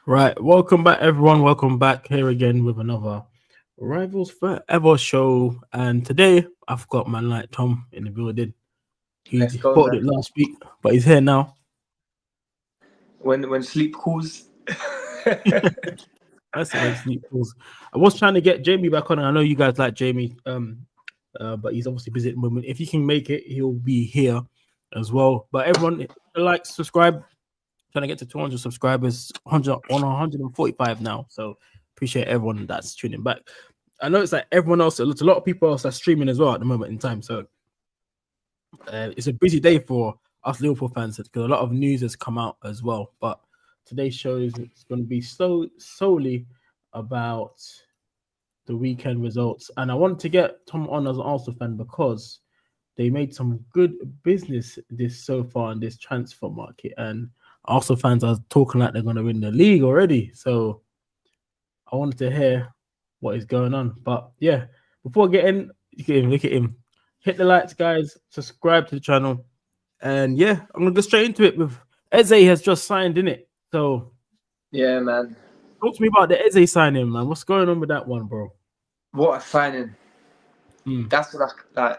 Right, welcome back, everyone. Welcome back here again with another Rivals Forever show. And today I've got my like Tom in the building. He Let's go, spotted it man. last week, but he's here now. When sleep calls. That's it when sleep falls. I was trying to get Jamie back on. And I know you guys like Jamie, but he's obviously busy at the moment. If he can make it, he'll be here as well. But everyone, like, subscribe. Trying to get to 200 subscribers, 100 on 145 now. So appreciate everyone that's tuning back. I know it's like everyone else. It's a lot of people else are streaming as well at the moment in time. So it's a busy day for us Liverpool fans because a lot of news has come out as well. But today's show is going to be solely about the weekend results, and I wanted to get Tom on as an Arsenal fan because they made some good business this so far in this transfer market, and Arsenal fans are talking like they're going to win the league already. So I wanted to hear what is going on. But yeah, before getting, look at him. Hit the likes, guys. Subscribe to the channel. And yeah, I'm going to go straight into it with Eze has just signed in it. So Yeah, man. talk to me about the Eze signing, man. What's going on with that one, bro? What a signing. Mm. That's what like.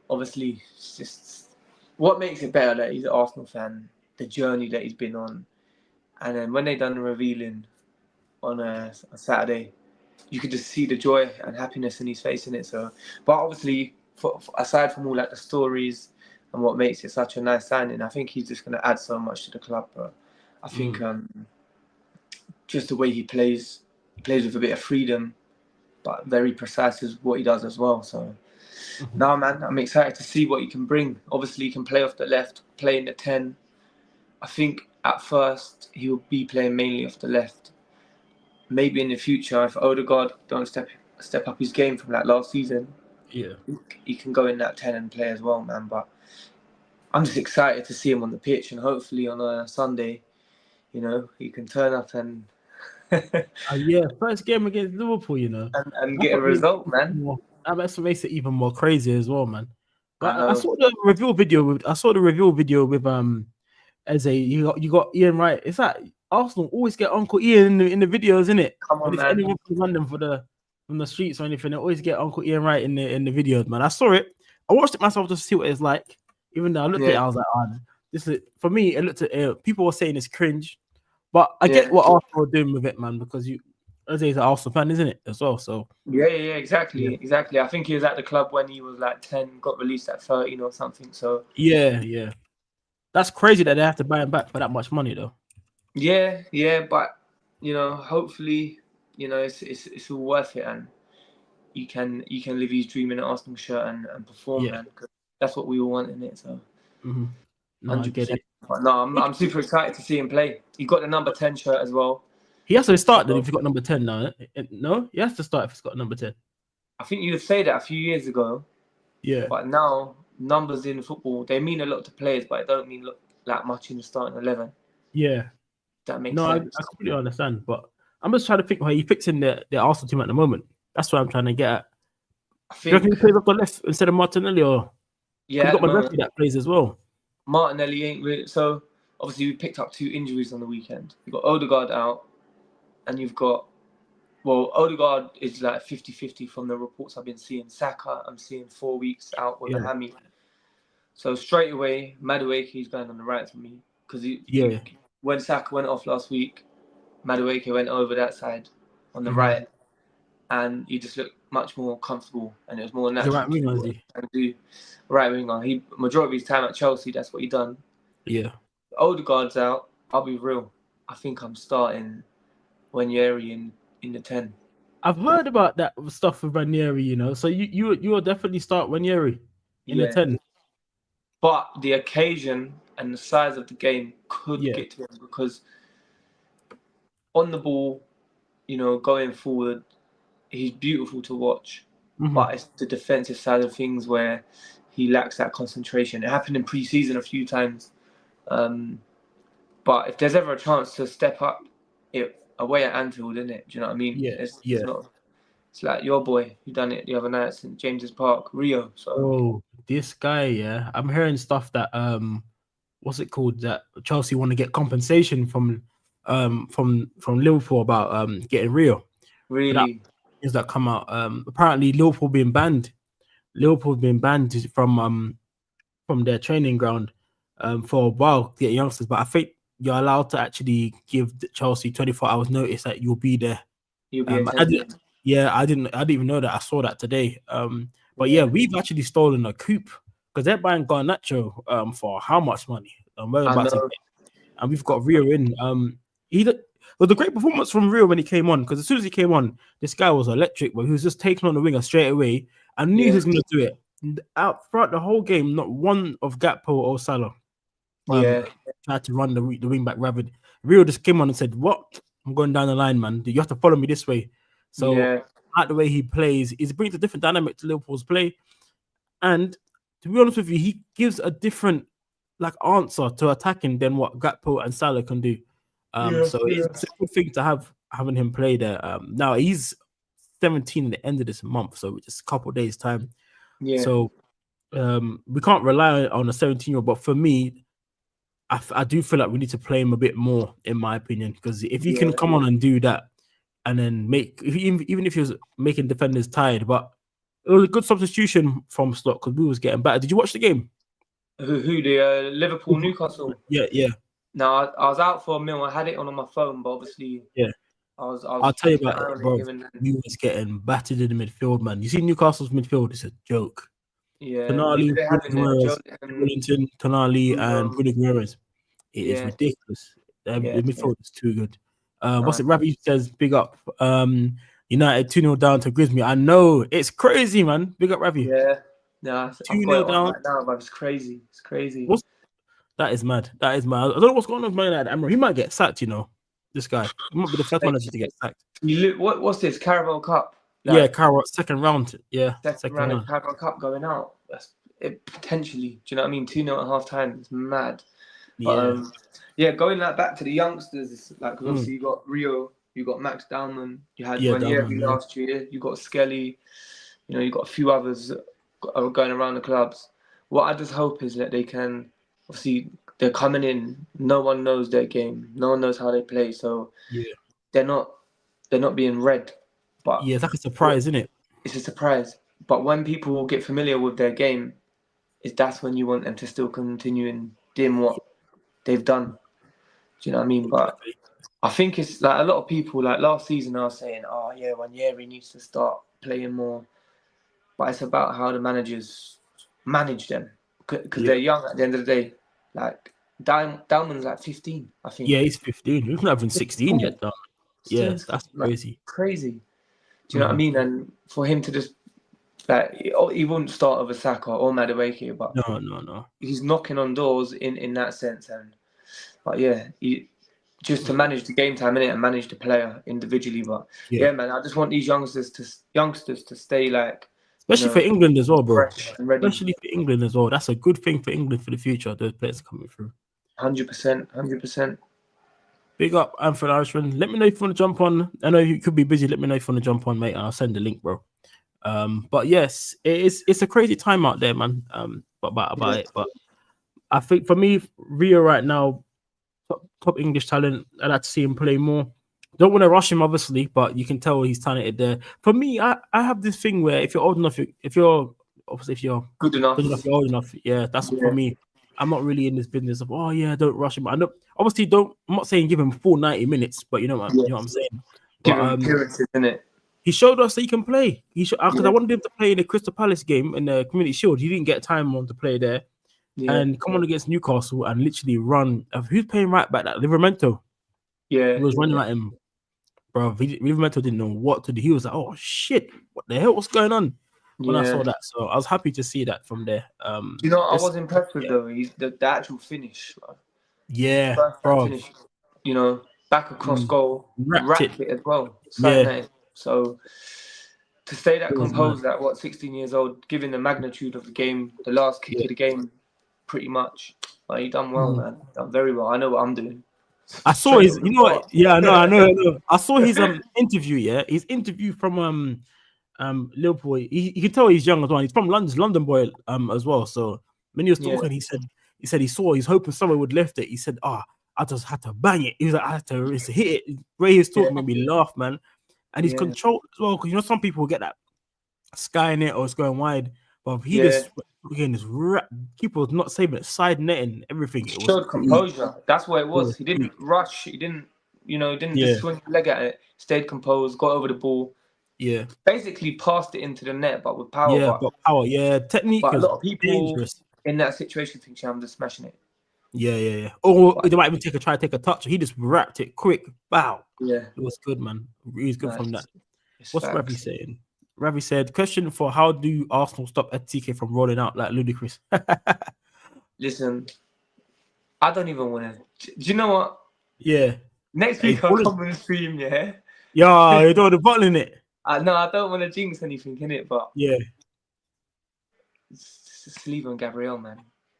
Obviously, it's just what makes it better that he's an Arsenal fan. The journey that he's been on, and then when they done the revealing on a Saturday, you could just see the joy and happiness in his face in it. So, but obviously, aside from all like the stories and what makes it such a nice signing, I think he's just going to add so much to the club, bro. I think just the way he plays with a bit of freedom, but very precise is what he does as well. So, now, man, I'm excited to see what he can bring. Obviously, he can play off the left, play in the 10. I think at first he will be playing mainly off the left. Maybe in the future, if Odegaard don't step up his game from that last season, Yeah. he can go in that 10 and play as well, man. But I'm just excited to see him on the pitch, and hopefully on a Sunday, he can turn up and Yeah, first game against Liverpool, and That's get a what makes it result, man. makes it even more crazy as well, man. I But I know. saw the reveal video with Eze. You got Ian Wright. It's like Arsenal always get Uncle Ian in the videos, isn't it? Come When on, it's man. anyone from London from the streets or anything, they always get Uncle Ian Wright in the videos, man. I saw it. I watched it myself just to see what it's like. Even though I looked at it, Yeah, I was like, this is for me. It looked at people were saying it's cringe, but I get yeah. what Arsenal are doing with it, man, because Eze is an Arsenal fan, isn't it, as well? So Yeah, yeah, exactly. I think he was at the club when he was like 10, got released at 13 or something. So yeah. That's crazy that they have to buy him back for that much money, though. yeah, but hopefully, it's all worth it, and you can live his dream in an Arsenal shirt and perform, Yeah. man. 'Cause that's what we all want in it. So hmm No, I get 100%. it. But no, I'm super excited to see him play. He got the number 10 shirt as well. He has to start then if So he's got number 10 now. No, he has to start if he's got number 10. I think you'd say that a few years ago, Yeah. but now numbers in football, they mean a lot to players, but it don't mean that much in the starting 11. Yeah. That makes No, sense. I completely understand. But I'm just trying to think how he fits in the Arsenal team at the moment. That's what I'm trying to get at. I Do you reckon think, he plays off the left instead of Martinelli, or because yeah, you at got the moment, Madueke that plays as well? Martinelli ain't really. So obviously we picked up 2 injuries on the weekend. You've got Odegaard out, and you've got, well, Odegaard is like 50-50 from the reports I've been seeing. Saka, I'm seeing 4 weeks out with a Yeah. hammy. So straight away, Madueke is going on the right for me because Yeah. when Saka went off last week, Madueke went over that side on the hmm right, and he just looked much more comfortable, and it was more He's the natural right winger, is to he? do right winger. He majority of his time at Chelsea, that's what he done. Yeah. Odegaard's out. I'll be real. I think I'm starting Wanyeri in the 10. I've heard about that stuff with Ranieri. So you will definitely start Ranieri in the Yeah. 10. But the occasion and the size of the game could Yeah. get to him because on the ball, going forward, he's beautiful to watch. hmm But it's the defensive side of things where he lacks that concentration. It happened in pre-season a few times. But if there's ever a chance to step up, it away at Anfield, isn't it? Do you know what I mean? Yeah. It's Yeah. not. It's like your boy who done it the other night at St James's Park, Rio. So Oh, this guy, yeah. I'm hearing stuff that what's it called? That Chelsea want to get compensation from from Liverpool about getting Rio. So that Really? is that come out. Apparently Liverpool being banned. Liverpool being banned from their training ground for a while to get youngsters. But I think you're allowed to actually give Chelsea 24 hours notice that you'll be there. You'll be I attending. I didn't even know that. I saw that today. But Yeah. we've actually stolen a coupe because they're buying Garnacho for how much money? We're I about to know. and we've got Rio in. It was a great performance from Rio when he came on, because as soon as he came on, this guy was electric, but he was just taking on the winger straight away. I knew he Yeah. was going to do it. Out throughout the whole game, not one of Gakpo or Salah Yeah. tried to run the wing back rapid. Rio just came on and said, "What? I'm going down the line, man. You have to follow me this way." So, Yeah. out the way he plays, it brings a different dynamic to Liverpool's play. And to be honest with you, he gives a different answer to attacking than what Gakpo and Salah can do. So it's a good thing to having him play there. Now he's 17 at the end of this month, so just a couple of days time. Yeah. So we can't rely on a 17-year-old. But for me, I do feel like we need to play him a bit more, in my opinion, because if he can come on and do that, and then even if he was making defenders tired, but it was a good substitution from Slot because we was getting better. Did you watch the game? Who the Liverpool Newcastle? Yeah. No, I was out for a meal. I had it on my phone, but obviously, Yeah. I was I'll tell you keeping about an eye it, on bro. here and then. We was getting battered in the midfield, man. You see Newcastle's midfield is a joke. Yeah. Who Tonali, do they have in there? Bruno Joe Guimaraes, and Wellington, Tonali, and Bruno. Bruno Guimaraes. It is Yeah. ridiculous. The Yeah. midfield is too good. What's Nice. it? Ravi says, big up. United 2-0 down to Grimsby. I know. It's crazy, man. Big up, Ravi. Yeah. No, I've 2-0 got it on down. right now, but it's crazy. It's crazy. That is mad. That is mad. I don't know what's going on with Man United. Amro, he might get sacked, this guy. He might be the first manager to get sacked. What's this? Carabao Cup? Yeah, Carrot, second round. Yeah, Second round of Carabao Cup going out. That's it, potentially. Do you know what I mean? 2-0 at half time. It's mad. But going back to the youngsters, because obviously you got Rio, you got Max Dowman, you had Ranieri last year, you got Skelly, you got a few others going around the clubs. What I just hope is that they can, obviously, they're coming in. No one knows their game. No one knows how they play. So they're not being read. But it's like a surprise, isn't it? It's a surprise. But when people get familiar with their game, that's when you want them to still continue and doing what they've done. Do you know what I mean? But I think it's like a lot of people, like last season, are saying, "Oh yeah, Ranieri needs to start playing more." But it's about how the managers manage them, because they're young at the end of the day. Like Dalman's like 15, I think. Yeah, he's 15. He's not even 16 yet, though. Yeah, that's crazy. Crazy. Do you know what I mean? And for him to just he wouldn't start with a Saka or Madueke, but no. He's knocking on doors in that sense, but just to manage the game time in it and manage the player individually. But man, I just want these youngsters to stay especially for England as well, bro. Fresh and ready. Especially for England as well. That's a good thing for England for the future. Those players coming through. 100%. Big up, Anthony Irishman. Let me know if you want to jump on. I know you could be busy. Let me know if you want to jump on, mate. And I'll send the link, bro. But yes, it's a crazy time out there, man. About it. But I think for me, Rio right now, top English talent. I'd like to see him play more. Don't want to rush him, obviously, but you can tell he's talented there. For me, I have this thing where if you're old enough, if you're good enough, you're old enough. Yeah, that's for me. I'm not really in this business of don't rush him. I know, obviously, I'm not saying give him full 90 minutes, but you know what I'm saying. Give him appearances, innit? He showed us that he can play. Because I wanted him to play in the Crystal Palace game in the Community Shield. He didn't get time on to play there. And come on against Newcastle and literally run. Who's playing right back? That Livramento. Yeah. He was running at him. Bro, Livramento didn't know what to do. He was like, oh shit, what the hell? What's going on? When I saw that. So I was happy to see that from there. I was impressed with though. He's the actual finish. Bro. Yeah, bro. Finish, back across goal, wrapped it as well. So to stay that composed at 16 years old, given the magnitude of the game, the last kick of the game, pretty much, he done well, man. Done very well. I know what I'm doing. I saw his, I know. I saw his interview. Yeah, his interview from Liverpool. You can tell he's young as well. He's from London boy as well. So when he was talking, he said he's hoping someone would lift it. He said, I just had to bang it. He was like, I had to hit it. Ray his talk made me laugh, man. And he's controlled as well, because you know some people get that sky in it or it's going wide, but he just again this keeper was not saving it, side netting everything. It showed composure. That's what it was. He didn't rush. He didn't, just swing the leg at it. Stayed composed, got over the ball. Yeah. Basically passed it into the net, but with power. Yeah, but power. Yeah, technique. But a is lot of people dangerous in that situation think I'm just smashing it. Yeah. Or they might even try to take a touch. He just wrapped it quick. Bow. Yeah. It was good, man. He's good from that. What's facts. Ravi saying? Ravi said, question for how do Arsenal stop TK from rolling out like ludicrous? Listen, I don't even want to. Do you know what? Yeah. Next week I'll come on the stream, yeah? Yeah, you don't want to bottle in it. No, I don't want to jinx anything in it, but yeah. Just leave on Gabriel, man.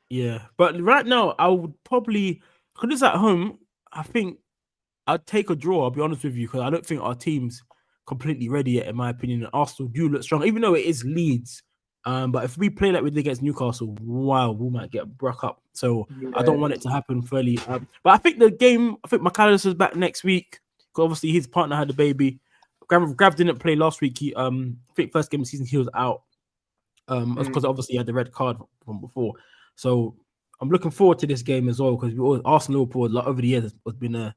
Yeah, but right now I would probably, because it's at home, I think I'd take a draw. I'll be honest with you, because I don't think our team's completely ready yet, in my opinion. And Arsenal do look strong, even though it is Leeds. But if we play like we did against Newcastle, wow, we might get broke up. So I don't want it to happen fairly. But I think McAllister's back next week, because obviously his partner had a baby. Grav didn't play last week. He I think first game of the season he was out. Because obviously he had the red card from before. So I'm looking forward to this game as well, because Arsenal Liverpool over the years has been a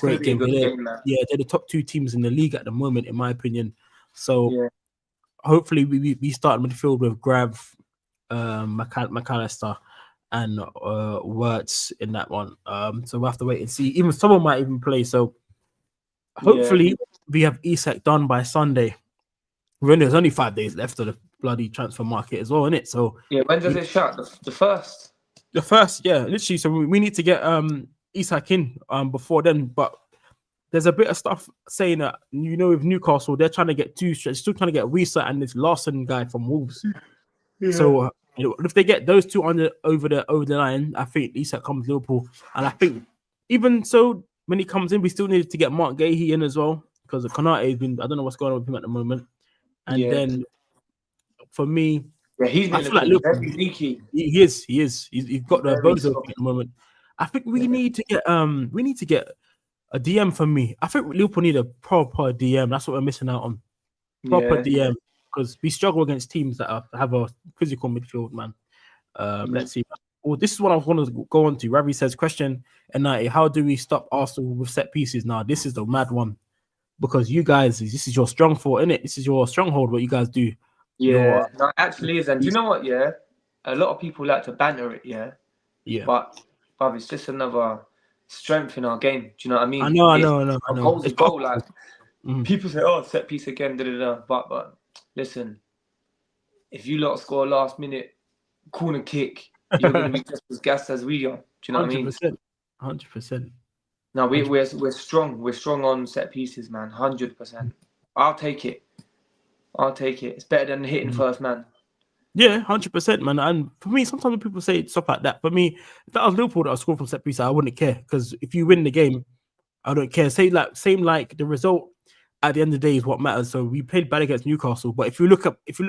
great game. They're the top two teams in the league at the moment, in my opinion. So hopefully we start midfield with Grav, McAllister, and Wirtz in that one. So we'll have to wait and see. Even someone might even play. So hopefully we have Isak done by Sunday. There's only 5 days left of the bloody transfer market as well, isn't it? So when does it shut? The first? The first, literally. So we need to get Isak in before then. But there's a bit of stuff saying that, with Newcastle, they're trying to get still trying to get Risa and this Larson guy from Wolves. Yeah. So if they get those two over the line, I think Isak comes Liverpool. And I think even so, when he comes in, we still need to get Mark Gahey in as well, because Konate has been, I don't know what's going on with him at the moment. And then for me, he's been looking very leaky. He is. He's got the bozo at the moment. I think we need to get a DM for me. I think Liverpool need a proper DM. That's what we're missing out on. Proper DM, because we struggle against teams that have a physical midfield, man. Let's see. Well, this is what I want to go on to. Ravi says, question, and how do we stop Arsenal with set pieces? Now, this is the mad one, because you guys, this is your strong fort, isn't it? This is your stronghold, what you guys do. No, it actually is. And do you know what, a lot of people like to banter it, but it's just another strength in our game. Do you know what I mean? I know. Goals is goal. Like, people say, set piece again, But listen, if you lot score last minute corner kick, you're going to be just as gassed as we are. Do you know what I mean? 100%. No, we're strong. We're strong on set pieces, man. 100%. I'll take it. It's better than hitting first man. Yeah, 100%, man. And for me, sometimes people say stuff like that. For me, if that was Liverpool that scored from set piece, I wouldn't care, because if you win the game, I don't care. Same like the result at the end of the day is what matters. So we played bad against Newcastle, but if you look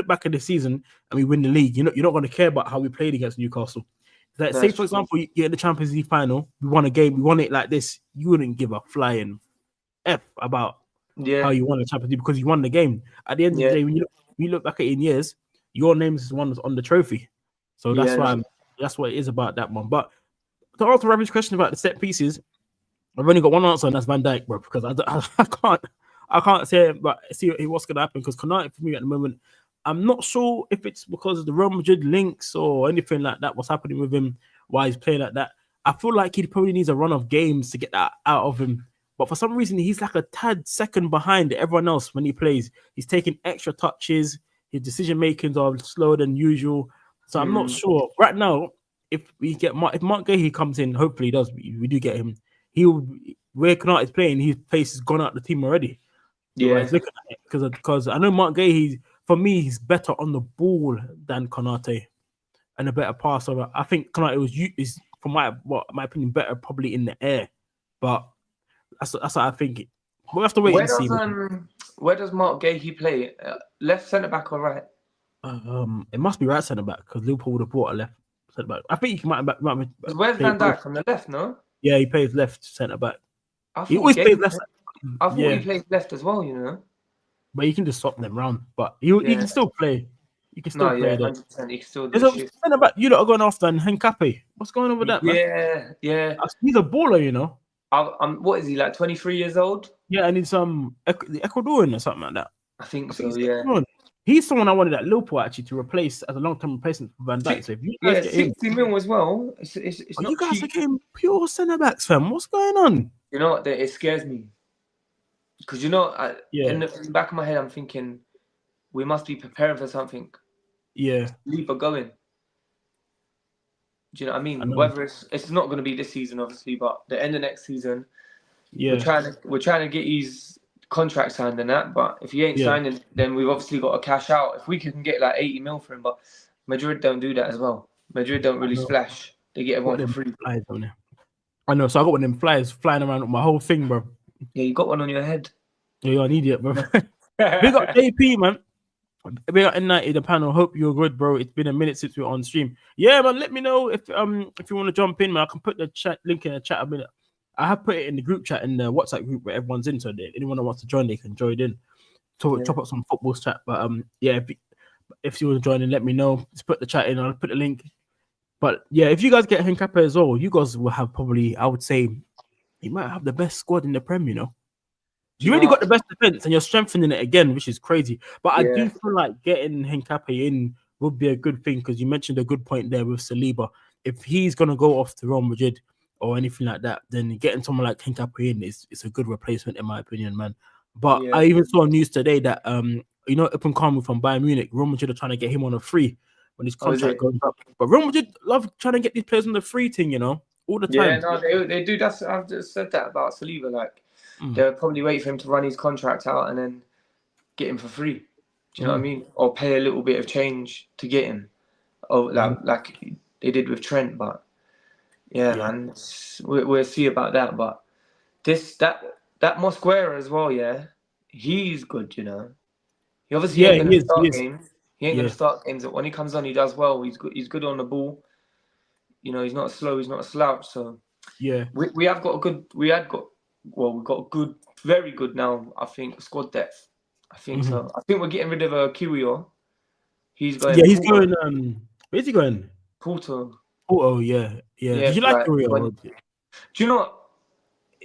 back at the season and we win the league, you're not going to care about how we played against Newcastle. Like, say for example, you get the Champions League final, we won a game, we won it like this, you wouldn't give a flying F about how you won the Champions League, because you won the game. At the end of the day, when you look back at it in years, your name is one that's on the trophy. So that's what it is about that one. But to answer Ravi's question about the set pieces, I've only got one answer, and that's Van Dijk, bro, because I can't say it, but see what's gonna happen, because Konate for me at the moment, I'm not sure if it's because of the Real Madrid links or anything like that, what's happening with him, why he's playing like that. I feel like he probably needs a run of games to get that out of him. But for some reason, he's like a tad second behind everyone else when he plays. He's taking extra touches. His decision makings are slower than usual. So I'm not sure. Right now, if Mark Gahey comes in, hopefully he does, we do get him. Where Konate is playing, his pace has gone out the team already. Yeah, he's looking at it, because I know Mark Gahey, for me, he's better on the ball than Konate, and a better passer. I think Konate is, from my opinion, better probably in the air. But that's what I think. We'll have to wait and see. Where does Mark Gahey play? Left centre back or right? It must be right centre back, because Liverpool would have bought a left centre back. I think he might. Where's Van Dijk on the left? No. Yeah, he plays left centre back. I He thought always plays left. I thought he Yeah, played left as well. You know. but you can just swap them round. But he Yeah. can still play. You can still No, play yeah, there. 100%. He can still do There's a a shift. centre back you lot are going after and Henkape. What's going on with that, man? Yeah, yeah. He's a baller, you know. What is he, like 23 years old? Yeah, and he's Ecuadorian or something like that. I think I think so, he's yeah. Ecuadorian. He's someone I wanted at Liverpool actually to replace as a long-term replacement for Van Dijk. So if you guys Yeah, get him, 60 mil as well. It's you not guys are cheap. getting pure centre backs, fam. What's going on? You know what? It scares me. Because, you know, in Yeah, the back of my head, I'm thinking, we must be preparing for something. yeah, Leave or going. Do you know what I mean? I know. Whether it's not going to be this season, obviously, but the end of next season, Yeah, we're trying to get his contract signed and that. But if he ain't yeah. signing, then we've obviously got to cash out. If we can get like 80 mil for him, but Madrid don't do that as well. Madrid don't really I know. splash. They get Got everyone for them free. flies on there. I know. So I got one of them flies flying around with my whole thing, bro. Yeah, you got one on your head. Yeah, you're an idiot, bro. Big up JP, man. Big up N90, the panel. Hope you're good, bro. It's been a minute since we were on stream. Yeah, man. Let me know if you want to jump in, man. I can put the chat link in the chat a minute. I have put it in the group chat in the WhatsApp group where everyone's in, so that anyone that wants to join, they can join in. Chop up some football chat. But yeah, if you want to join in, let me know. Just put the chat in. I'll put the link. But yeah, if you guys get Henkape as well, you guys will have probably, I would say, you might have the best squad in the Prem, you know. You already got the best defense and you're strengthening it again, which is crazy. But I do feel like getting Henkape in would be a good thing because you mentioned a good point there with Saliba. If he's going to go off to Real Madrid or anything like that, then getting someone like Henkape in is a good replacement, in my opinion, man. But I even saw news today that, you know, up and coming from Bayern Munich, Real Madrid are trying to get him on a free when his contract goes up. But Real Madrid love trying to get these players on the free thing, you know, all the time. Yeah, no, they do. I've just said that about Saliba. Like, they'll probably wait for him to run his contract out and then get him for free. Do you know what I mean? Or pay a little bit of change to get him. Oh, like they did with Trent. But yeah, man, we'll see about that. But that Mosquera as well, yeah, he's good. You know, he obviously ain't going to start games. He ain't going to start games. But when he comes on, he does well. He's good. He's good on the ball. You know, he's not slow. He's not a slouch. So yeah, we have got a good. We've got a good, very good now. I think squad depth. I think so. I think we're getting rid of Kiwior. He's going. Yeah, he's going. Where's he going? Porto. Oh, yeah. Did you like Korea? Do you know what?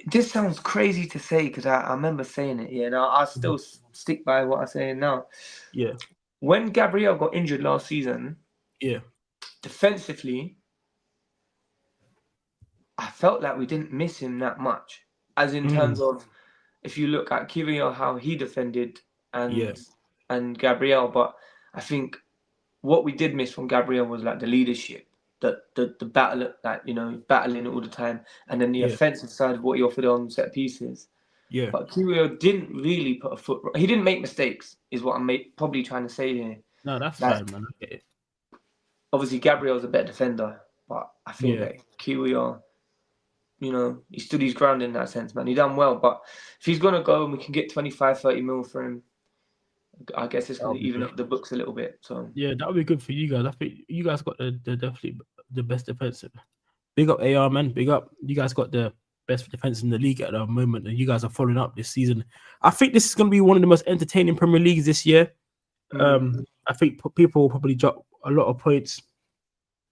This sounds crazy to say because I remember saying it. Yeah, now I still stick by what I'm saying now. Yeah. When Gabriel got injured last season, defensively, I felt like we didn't miss him that much. As in terms of, if you look at Kiwior, how he defended and Gabriel, but I think what we did miss from Gabriel was like the leadership, the battle, like, you know, battling all the time, and then the offensive side of what he offered on set pieces. Yeah. But Kiwior didn't really put a foot. He didn't make mistakes, is what I'm probably trying to say here. No, that's fine, man. I get it. Obviously, Gabriel's a better defender, but I think that Kiwior, you know, he stood his ground in that sense, man. He done well, but if he's going to go and we can get 25, 30 mil for him, I guess it's going to even up the books a little bit. So yeah, that would be good for you guys. I think you guys got the definitely the best defensive. Big up AR, man. Big up. You guys got the best defense in the league at the moment, and you guys are following up this season. I think this is going to be one of the most entertaining Premier Leagues this year. I think people will probably drop a lot of points,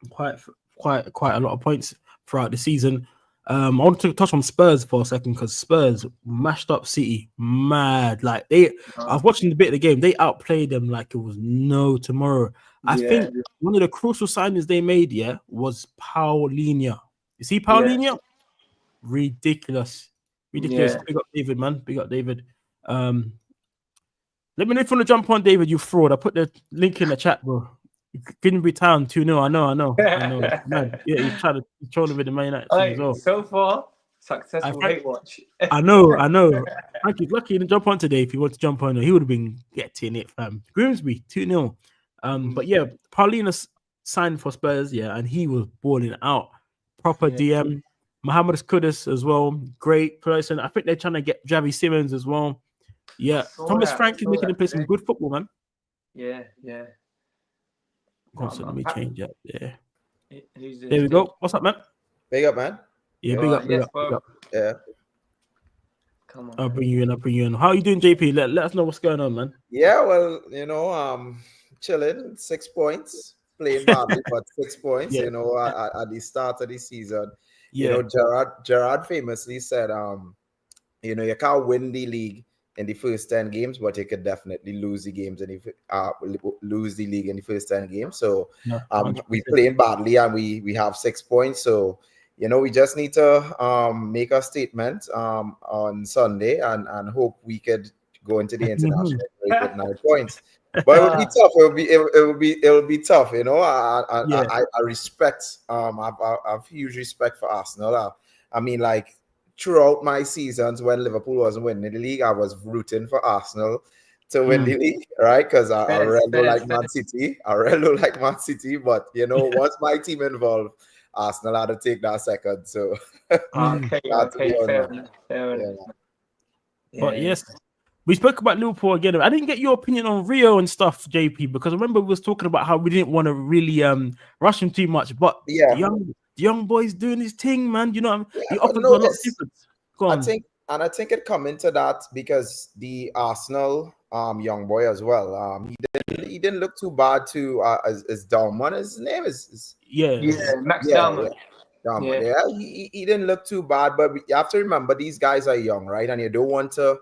quite a lot of points throughout the season. I want to touch on Spurs for a second because Spurs mashed up City, mad. Like I was watching the bit of the game, they outplayed them like it was no tomorrow. I think one of the crucial signings they made, was Paulinho. You see Paulinho? Ridiculous. Big up David, man. Big up David. Let me know if you want to jump on, David. You fraud. I put the link in the chat, bro. Greenbury Town 2-0. I know. Man, yeah, he's trying to control it with the Man United as well. So far, successful hate watch. I know. Frankie's lucky he didn't jump on today. If he wanted to jump on, he would have been getting it, fam. Grimsby 2-0. But yeah, Paulinho signed for Spurs, and he was balling out. Proper DM. Mohamed Kudus as well. Great person. I think they're trying to get Javi Simmons as well. Yeah, Thomas Frank is making him play some good football, man. Yeah. So let me change that. Yeah. There we go. What's up, man? Big up, man. Yeah, You big are, up, big yes, up, big bro. up. Yeah. Come on, I'll man. bring you in. I'll bring you in. How you doing, JP? Let us know what's going on, man. Yeah, well, chilling, 6 points, playing badly, but 6 points, Yeah, at the start of the season. yeah, Gerard famously said, you can't win the league in the first 10 games, but you could definitely lose the games and lose the league in the first 10 games. So no, we 100%. playing badly and we have 6 points. So we just need to make a statement on Sunday and hope we could go into the international break with 9 points. But it would be tough. It will be tough. Yeah, I respect. I've huge respect for Arsenal. I mean, like, throughout my seasons when Liverpool wasn't winning the league, I was rooting for Arsenal to win the league, right? Because I really don't like Man City. I really don't like Man City. But once my team involved, Arsenal had to take that second. So Okay, glad to be on fair that. enough, fair Yeah. enough. but Yeah. yes, we spoke about Liverpool again. I didn't get your opinion on Rio and stuff, JP, because I remember we was talking about how we didn't want to really rush him too much. But Yeah. the young boy's doing his thing, man. You know, what I mean? Yeah, He but offers no, a lot of difference. Go on. I think it come into that because the Arsenal young boy as well. He didn't look too bad to as Dalman. His name is Yeah, Max yeah, Dalman. Dalman. Yeah, he didn't look too bad, but you have to remember these guys are young, right? And you don't want to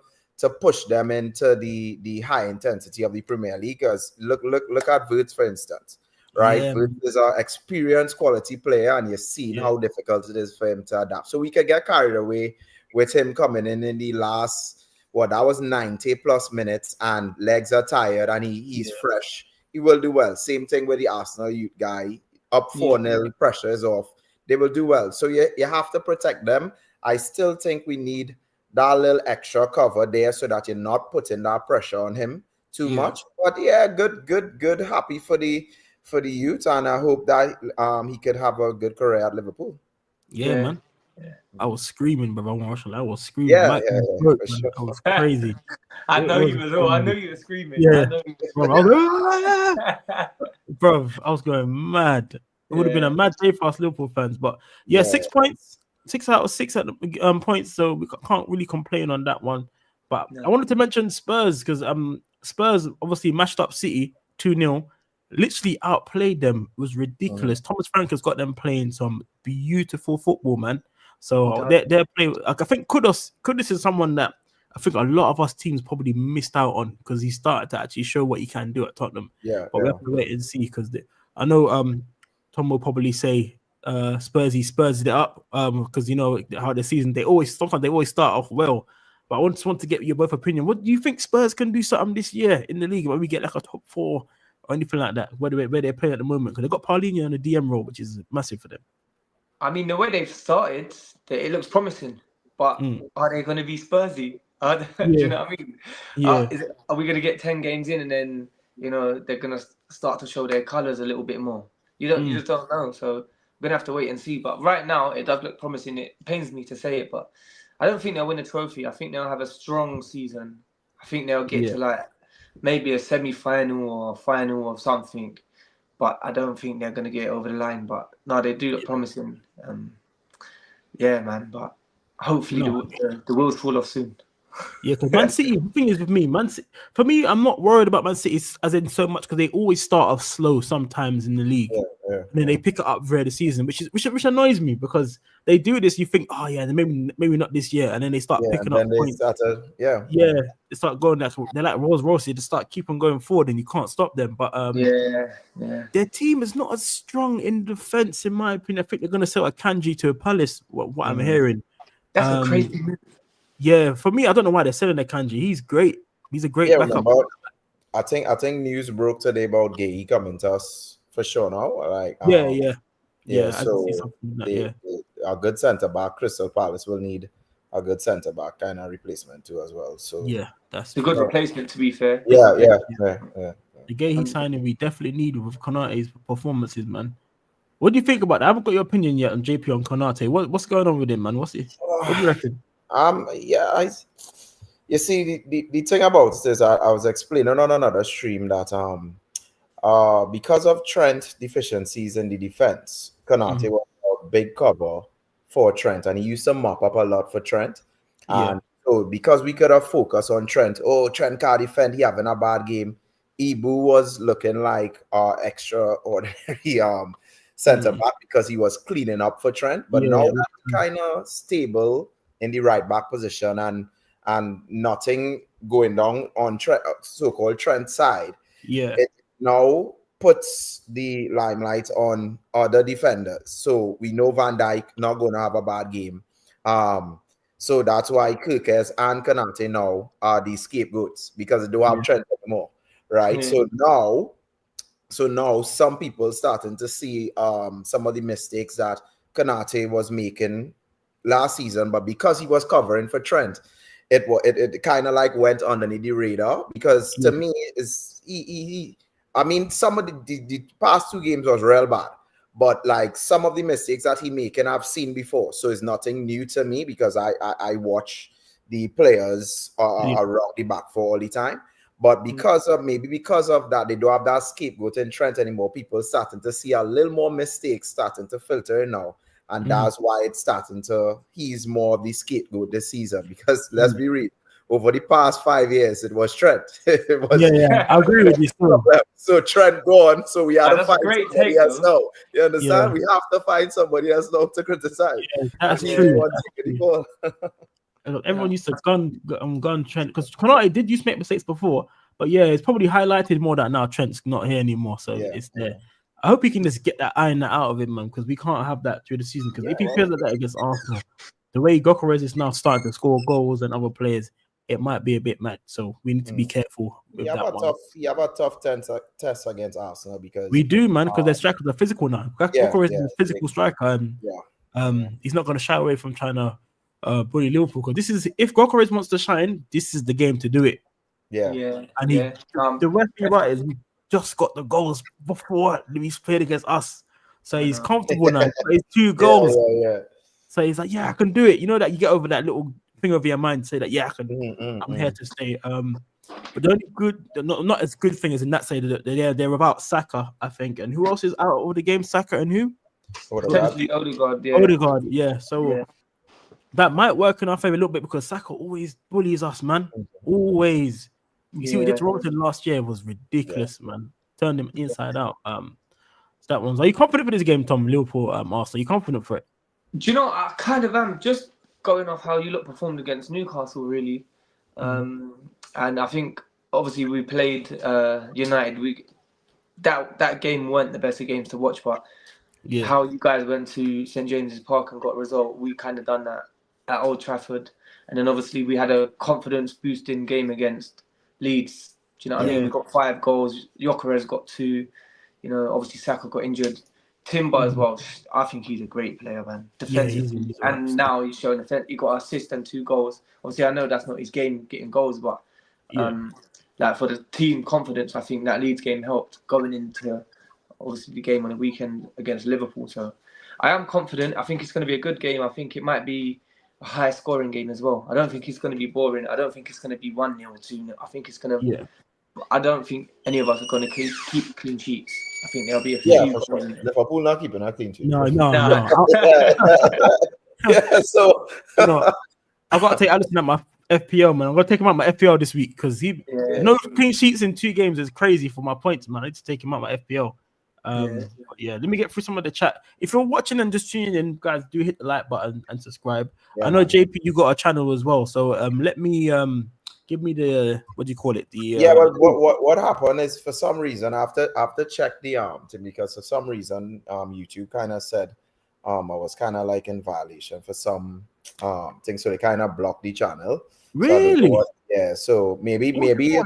push them into the high intensity of the Premier League. Because look at Wirtz, for instance. Right, yeah, Wirtz is an experienced quality player, and you've seen how difficult it is for him to adapt. So we could get carried away with him coming in the last, that was 90 plus minutes, and legs are tired, and he's fresh. He will do well. Same thing with the Arsenal youth guy. Up 4-0, pressure is off. They will do well. So you have to protect them. I still think we need that little extra cover there so that you're not putting that pressure on him too much. But yeah, good. Happy for the youth, and I hope that he could have a good career at Liverpool. Yeah, man. I was screaming, bro. I was screaming. Yeah, Broke, for man. sure. I was crazy. I It know was you as well. I know crazy. you were screaming. Yeah, I know you were bro. Bro, I was going mad. It would have been a mad day for us Liverpool fans. But yeah, 6 points, 6 out of 6 at the points. So we can't really complain on that one. But I wanted to mention Spurs because Spurs obviously mashed up City 2-0. Literally outplayed them. It was ridiculous. Thomas Frank has got them playing some beautiful football, man. So they're playing. Like, I think Kudus is someone that I think a lot of us teams probably missed out on because he started to actually show what he can do at Tottenham. But we have to wait and see because I know Tom will probably say Spurs it up because you know how the season sometimes they always start off well. But I just want to get your both opinion. What do you think Spurs can do something this year in the league where we get like a top 4 or anything like that? Where they're playing at the moment because they got Paulinho on the DM role, which is massive for them. I mean, the way they've started, it looks promising. But are they going to be Spursy? Do you know what I mean? Yeah. Are we going to get 10 games in and then they're going to start to show their colours a little bit more? You just don't know. So we're going to have to wait and see. But right now, it does look promising. It pains me to say it, but I don't think they'll win a trophy. I think they'll have a strong season. I think they'll get to like maybe a semi-final or a final or something. But I don't think they're going to get over the line. But no, they do look promising. Yeah, man. But hopefully the wheels fall off soon. Yeah, because Man City, the thing is with me, for me, I'm not worried about Man City as in so much because they always start off slow sometimes in the league. And then they pick it up throughout the season, which annoys me because they do this. You think, oh yeah, maybe not this year, and then they start picking up points. They start going. They're like Rolls Royce. They just start keep on going forward, and you can't stop them. But their team is not as strong in defense, in my opinion. I think they're going to sell a Kanji to a Palace. What I'm hearing. That's a crazy move. Yeah, for me, I don't know why they're selling the Kanji. He's great. He's a great backup. I think news broke today about Gay coming to us for sure now. Like so a good centre back. Crystal Palace will need a good centre back kind of replacement too as well. So yeah, that's a good replacement to be fair. The Gay he's signing, we definitely need with Konate's performances, man. What do you think about that? I haven't got your opinion yet on JP on Konate. What's going on with him, man? What do you reckon? You see, the thing about this, I was explaining on another stream that because of Trent deficiencies in the defense, Konate was a big cover for Trent, and he used to mop up a lot for Trent. Yeah. And so because we could have focused on Trent, Trent can't defend, he having a bad game. Ibu was looking like our extraordinary centre back because he was cleaning up for Trent. But now we're kind of stable in the right back position, and nothing going down on so-called Trent side. Yeah. It now puts the limelight on other defenders. So we know Van Dijk not going to have a bad game. So that's why Kirkes and Konate now are the scapegoats, because they don't have Trent anymore, right? So now some people starting to see some of the mistakes that Konate was making last season, but because he was covering for Trent, it kind of like went underneath the radar, because to me is I mean, some of the past 2 games was real bad, but like some of the mistakes that he making I've seen before, so it's nothing new to me because I watch the players around the back for all the time. But because of that, they don't have that scapegoat in Trent anymore. People starting to see a little more mistakes starting to filter in now. And that's why it's starting to, he's more of the scapegoat this season. Because let's be real, over the past 5 years, it was Trent. It was, I agree with you. So Trent gone, so we had to find somebody else now. You understand? We have to find somebody else now to criticize. That's true. Everyone used to gun Trent, because Konate did used to make mistakes before, but it's probably highlighted more that now Trent's not here anymore, so it's there. I hope he can just get that iron out of him, man, because we can't have that through the season. Because if he plays like that against Arsenal, the way Gyökeres is now starting to score goals and other players, it might be a bit mad. So we need to be careful with that one. You have a tough test against Arsenal, because we do, man, because their strikers are physical now. Gyökeres is a physical striker, and he's not going to shy away from trying to bully Liverpool. Because if Gyökeres wants to shine, this is the game to do it. And the worst thing about it is we just got the goals before Luis played against us, so he's comfortable now. He's 2 goals. So he's like, I can do it. You know that you get over that little thing of your mind, say that I can. I'm here to stay. But the only good, not as good thing as in that side, they're about Saka, I think. And who else is out of the game? Saka and who? Odegaard. So that might work in our favor a little bit, because Saka always bullies us, man. Always. You see what he did to Robertson last year was ridiculous, man. Turned him inside out. So that one's. Are you confident for this game, Tom? Liverpool, Arsenal. Are you confident for it? Do you know? I kind of am. Just going off how you performed against Newcastle, really. And I think obviously we played United. That game weren't the best of games to watch, but how you guys went to St James's Park and got a result, we kind of done that at Old Trafford. And then obviously we had a confidence boosting game against Leeds. Do you know what I mean? We got 5 goals. Gyökeres got 2. You know, obviously Saka got injured. Timber as well. I think he's a great player, man. Defensively, and now he's showing he got an assist and 2 goals. Obviously, I know that's not his game, getting goals, but like for the team confidence, I think that Leeds game helped going into obviously the game on the weekend against Liverpool. So I am confident. I think it's going to be a good game. I think it might be a high scoring game as well. I don't think it's going to be boring. I don't think it's going to be 1-0 or 2-0. I think it's going to. I don't think any of us are going to keep clean sheets. I think there'll be a few. For sure. Liverpool not keeping a clean sheet. No. So I've got to take Alisson at my FPL, man. I'm going to take him out my FPL this week, because no clean sheets in 2 games is crazy for my points, man. I need to take him out my FPL. Let me get through some of the chat. If you're watching and just tuning in, guys, do hit the like button and subscribe. I know JP, you got a channel as well, so let me give me the what do you call it? What happened is, for some reason, after check the because for some reason YouTube kind of said I was kind of like in violation for some things, so they kind of blocked the channel. Really? So maybe probably,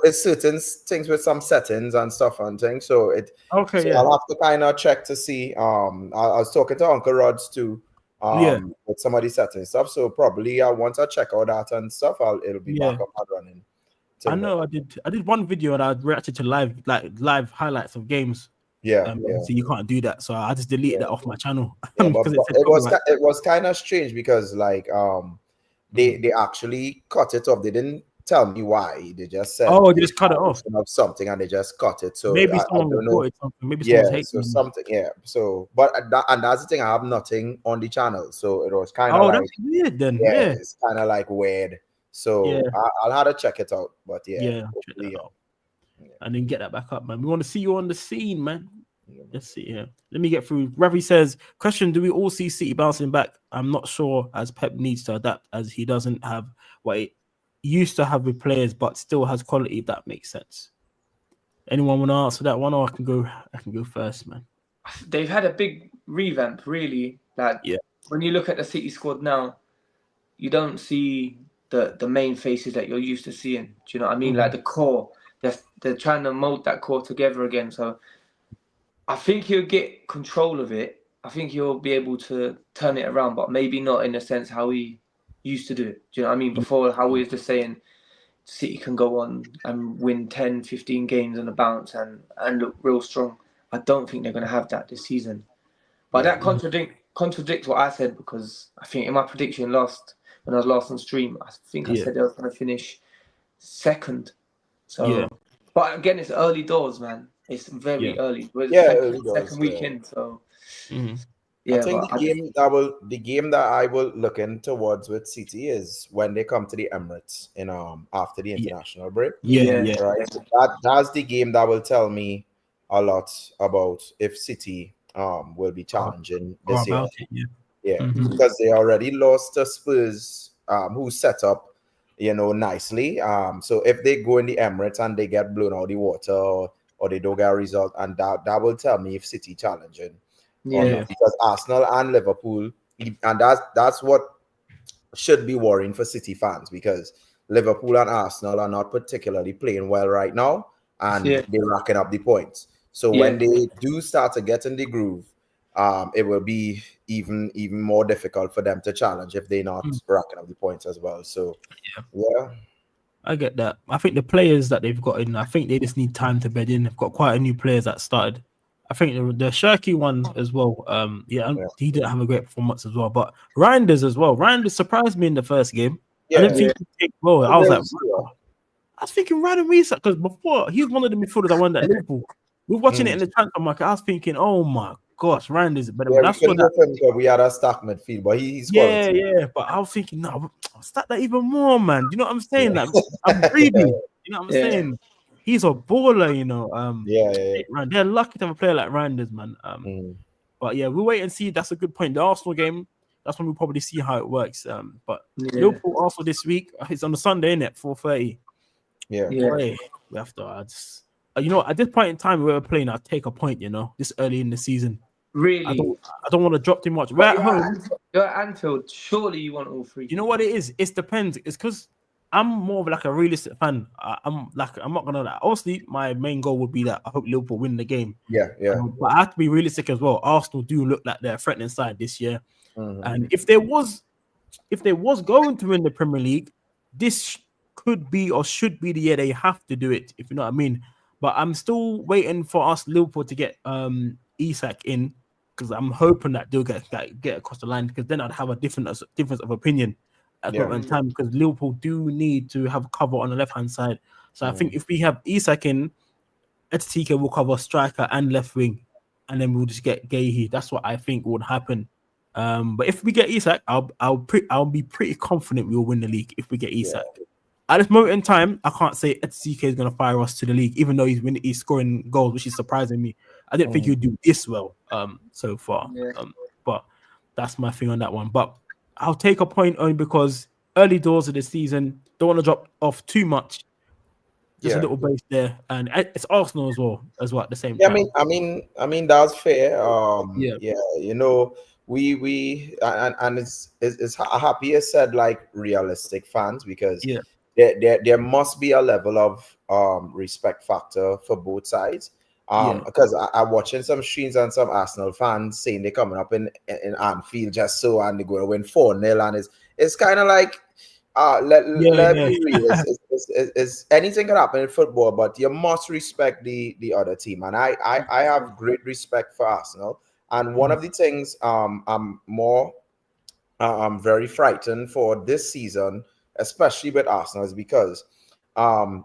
it's certain things with some settings and stuff and things. So I'll have to kind of check to see. I was talking to Uncle Rods too. With some of the settings stuff. So probably once I check out that and stuff, it'll be back up and running. So, I know I did one video and I reacted to live highlights of games. So you can't do that. So I just deleted that off my channel. But it was kind of strange, because like they actually cut it off. They didn't tell me why. They just said Oh, they just cut it off. of something and they just cut it. So Maybe I someone don't know. reported something. Maybe someone's hating. So something, So, but and that's the thing. I have nothing on the channel, so it was kind of Oh, like, that's weird then. yeah, Yeah. it's kind of like weird. So Yeah. I'll have to check it out. But Yeah. Check that out. And then get that back up, man. We want to see you on the scene, man. Let's see here. Let me get through. Ravi says, question, do we all see City bouncing back? I'm not sure, as Pep needs to adapt, as he doesn't have what he used to have with players, but still has quality, if that makes sense. Anyone want to answer that one, or I can go first, man. They've had a big revamp, really. Like, when you look at the City squad now, you don't see the main faces that you're used to seeing. Do you know what I mean? Like the core, they're trying to mold that core together again. So I think he'll get control of it. I think he'll be able to turn it around, but maybe not in the sense how he used to do it. Do you know what I mean? Before, how we was just saying City can go on and win 10, 15 games on a bounce and look real strong. I don't think they're going to have that this season. But that contradicts what I said, because I think in my prediction when I was last on stream, I think I said they were going to finish second. So, but again, it's early doors, man. It's very early. Second weekend. So, I think the game that I will look in towards with City is when they come to the Emirates in after the international break. Right. So that's the game that will tell me a lot about if City will be challenging this year. Because they already lost to Spurs, who set up, nicely. So if they go in the Emirates and they get blown out of the water, or they don't get a result, and that will tell me if City challenging. Because Arsenal and Liverpool, and that's what should be worrying for City fans, because Liverpool and Arsenal are not particularly playing well right now, and they're racking up the points. So when they do start to get in the groove, it will be even more difficult for them to challenge if they're not racking up the points as well. So I get that. I think the players that they've got in, I think they just need time to bed in. They've got quite a new players that started. I think the Shirky one as well. He didn't have a great performance as well. But Reinders as well. Reinders surprised me in the first game. I didn't think he'd take well. I was like, I was thinking Ryan Reese, because before he was one of the midfielders I wanted at Liverpool. We were watching it in the transfer market. I was thinking, oh my gosh, Reinders is better. Yeah, but that's we had a stack midfield, but he's quality. But I was thinking, no, I'll stack that even more, man. You know what I'm saying? Like, I'm greedy. You know what I'm saying? He's a baller, They're lucky to have a player like Reinders, man. But yeah, we'll wait and see. That's a good point. The Arsenal game, that's when we'll probably see how it works. But Liverpool Arsenal this week, it's on the Sunday, isn't it? 4:30. Boy, we have to. At this point in time we were playing, I'll take a point. This early in the season. Really, I don't want to drop too much. We're at home. You're at Anfield. Surely you want all three. You know what it is? It depends. It's because I'm more of like a realistic fan. I'm not gonna lie. Obviously, my main goal would be that I hope Liverpool win the game. But I have to be realistic as well. Arsenal do look like they're a threatening side this year. And if they was going to win the Premier League, this could be or should be the year they have to do it. If you know what I mean. But I'm still waiting for us Liverpool to get Isak in, because I'm hoping that they'll get across the line, because then I'd have a difference of opinion at that moment in time, because Liverpool do need to have cover on the left-hand side. So I think if we have Isak in, Etitike will cover striker and left wing, and then we'll just get Guehi. That's what I think would happen. But if we get Isak, I'll be pretty confident we will win the league if we get Isak. At this moment in time, I can't say Etitike is going to fire us to the league, even though he's scoring goals, which is surprising me. I didn't think he'd do this well so far. But that's my thing on that one. But I'll take a point only because early doors of the season, don't want to drop off too much. Just a little base there, and it's Arsenal as well at the same time. I mean that's fair. We and it's happy you said like realistic fans, because there must be a level of respect factor for both sides. Because I'm watching some streams and some Arsenal fans saying they're coming up in Anfield just so, and they're going to win 4-0, and it's kind of like let me real. It's anything can happen in football, but you must respect the other team, and I have great respect for Arsenal. And one of the things I'm very frightened for this season, especially with Arsenal, is because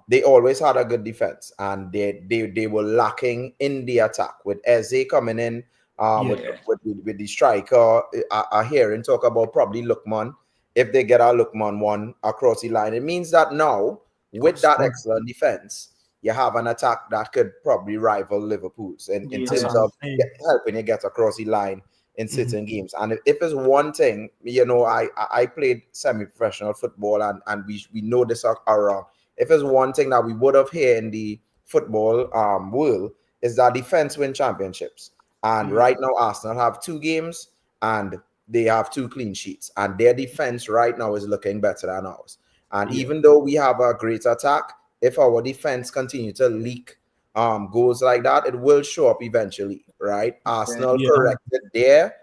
they always had a good defense, and they were lacking in the attack with Eze coming in. With the striker, I hear him talk about probably Lookman. If they get our Lookman one across the line, it means that now with that excellent defense, you have an attack that could probably rival Liverpool's in terms of helping you get across the line in certain games. And if it's one thing, I played semi-professional football, and we know this around. If it's one thing that we would have here in the football world, is that defense win championships. And right now, Arsenal have 2 games and they have 2 clean sheets. And their defense right now is looking better than ours. And even though we have a great attack, if our defense continue to leak goals like that, it will show up eventually, right? Arsenal corrected there.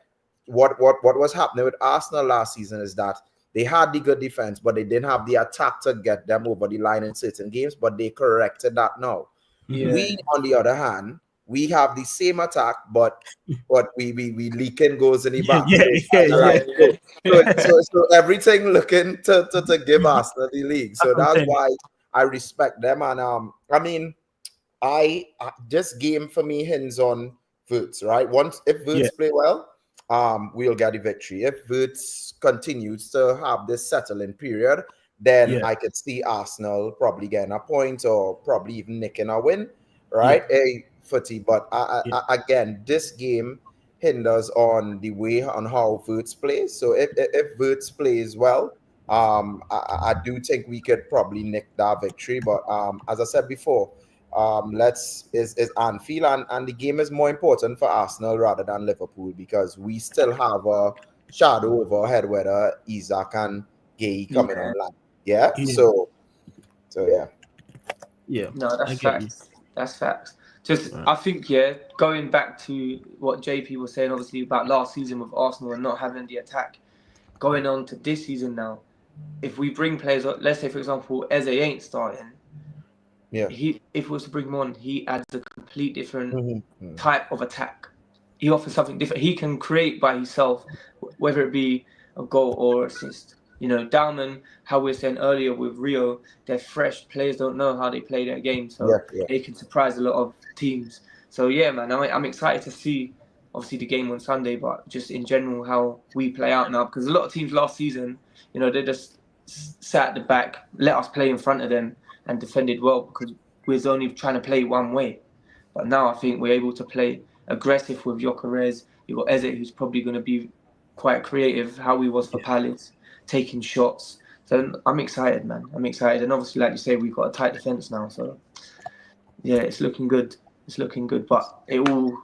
What was happening with Arsenal last season is that they had the good defense, but they didn't have the attack to get them over the line in certain games, but they corrected that now. We, on the other hand, we have the same attack, but we leaking goals in the back. So everything looking to give Arsenal the league. So that's why I respect them. And I mean, this game for me hinges on Wirtz, right? If Wirtz play well, we'll get the victory. If Wirtz continues to have this settling period, then I could see Arsenal probably getting a point or probably even nicking a win, right? Footy, but again, this game hinders on the way on how Wirtz plays. So if Wirtz plays well, I do think we could probably nick that victory. But as I said before, is Anfield and the game is more important for Arsenal rather than Liverpool, because we still have a shadow over our head whether Isaac and Gay coming online. So no, that's facts. That's facts. Just, I think, going back to what JP was saying, obviously, about last season with Arsenal and not having the attack, going on to this season now, if we bring players, let's say, for example, Eze ain't starting, if it was to bring him on, he adds a complete different type of attack. He offers something different. He can create by himself, whether it be a goal or assist. Dalman, how we were saying earlier with Rio, they're fresh. Players don't know how they play their game, so they can surprise a lot of teams. So man, I'm excited to see, obviously, the game on Sunday, but just in general how we play out now, because a lot of teams last season, they just sat at the back, let us play in front of them, and defended well because we was only trying to play one way. But now I think we're able to play aggressive with Gyökeres. You've got Eze, who's probably going to be quite creative, how he was for Palace, taking shots. So I'm excited, man. I'm excited. And obviously, like you say, we've got a tight defence now. So, it's looking good. It's looking good. But it all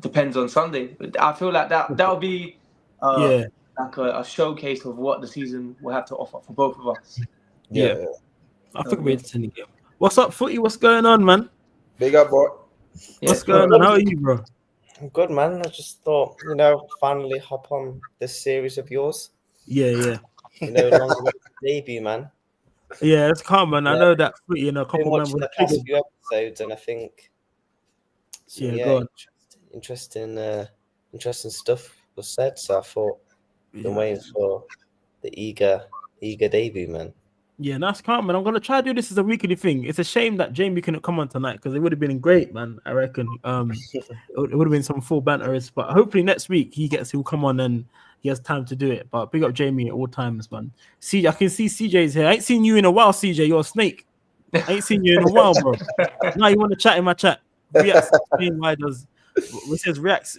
depends on Sunday. I feel like that'll be like a showcase of what the season will have to offer for both of us. I think we're in the game. What's up, Footy? What's going on, man? Big up, boy. What's going on? How are you, bro? I'm good, man. I just thought, finally hop on this series of yours. Yeah. Long debut, man. Yeah, it's calm, man. I know that Footy in a couple of the past few episodes, and I think go on. Interesting stuff was said. So I thought, been waiting for the eager debut, man. Yeah, that's calm, man. I'm gonna try to do this as a weekly thing. It's a shame that Jamie couldn't come on tonight because it would have been great, man. I reckon. It would have been some full banterers, but hopefully next week he'll come on and he has time to do it. But big up Jamie at all times, man. See, I can see CJ's here. I ain't seen you in a while, CJ. You're a snake. I ain't seen you in a while, bro. Now you want to chat in my chat?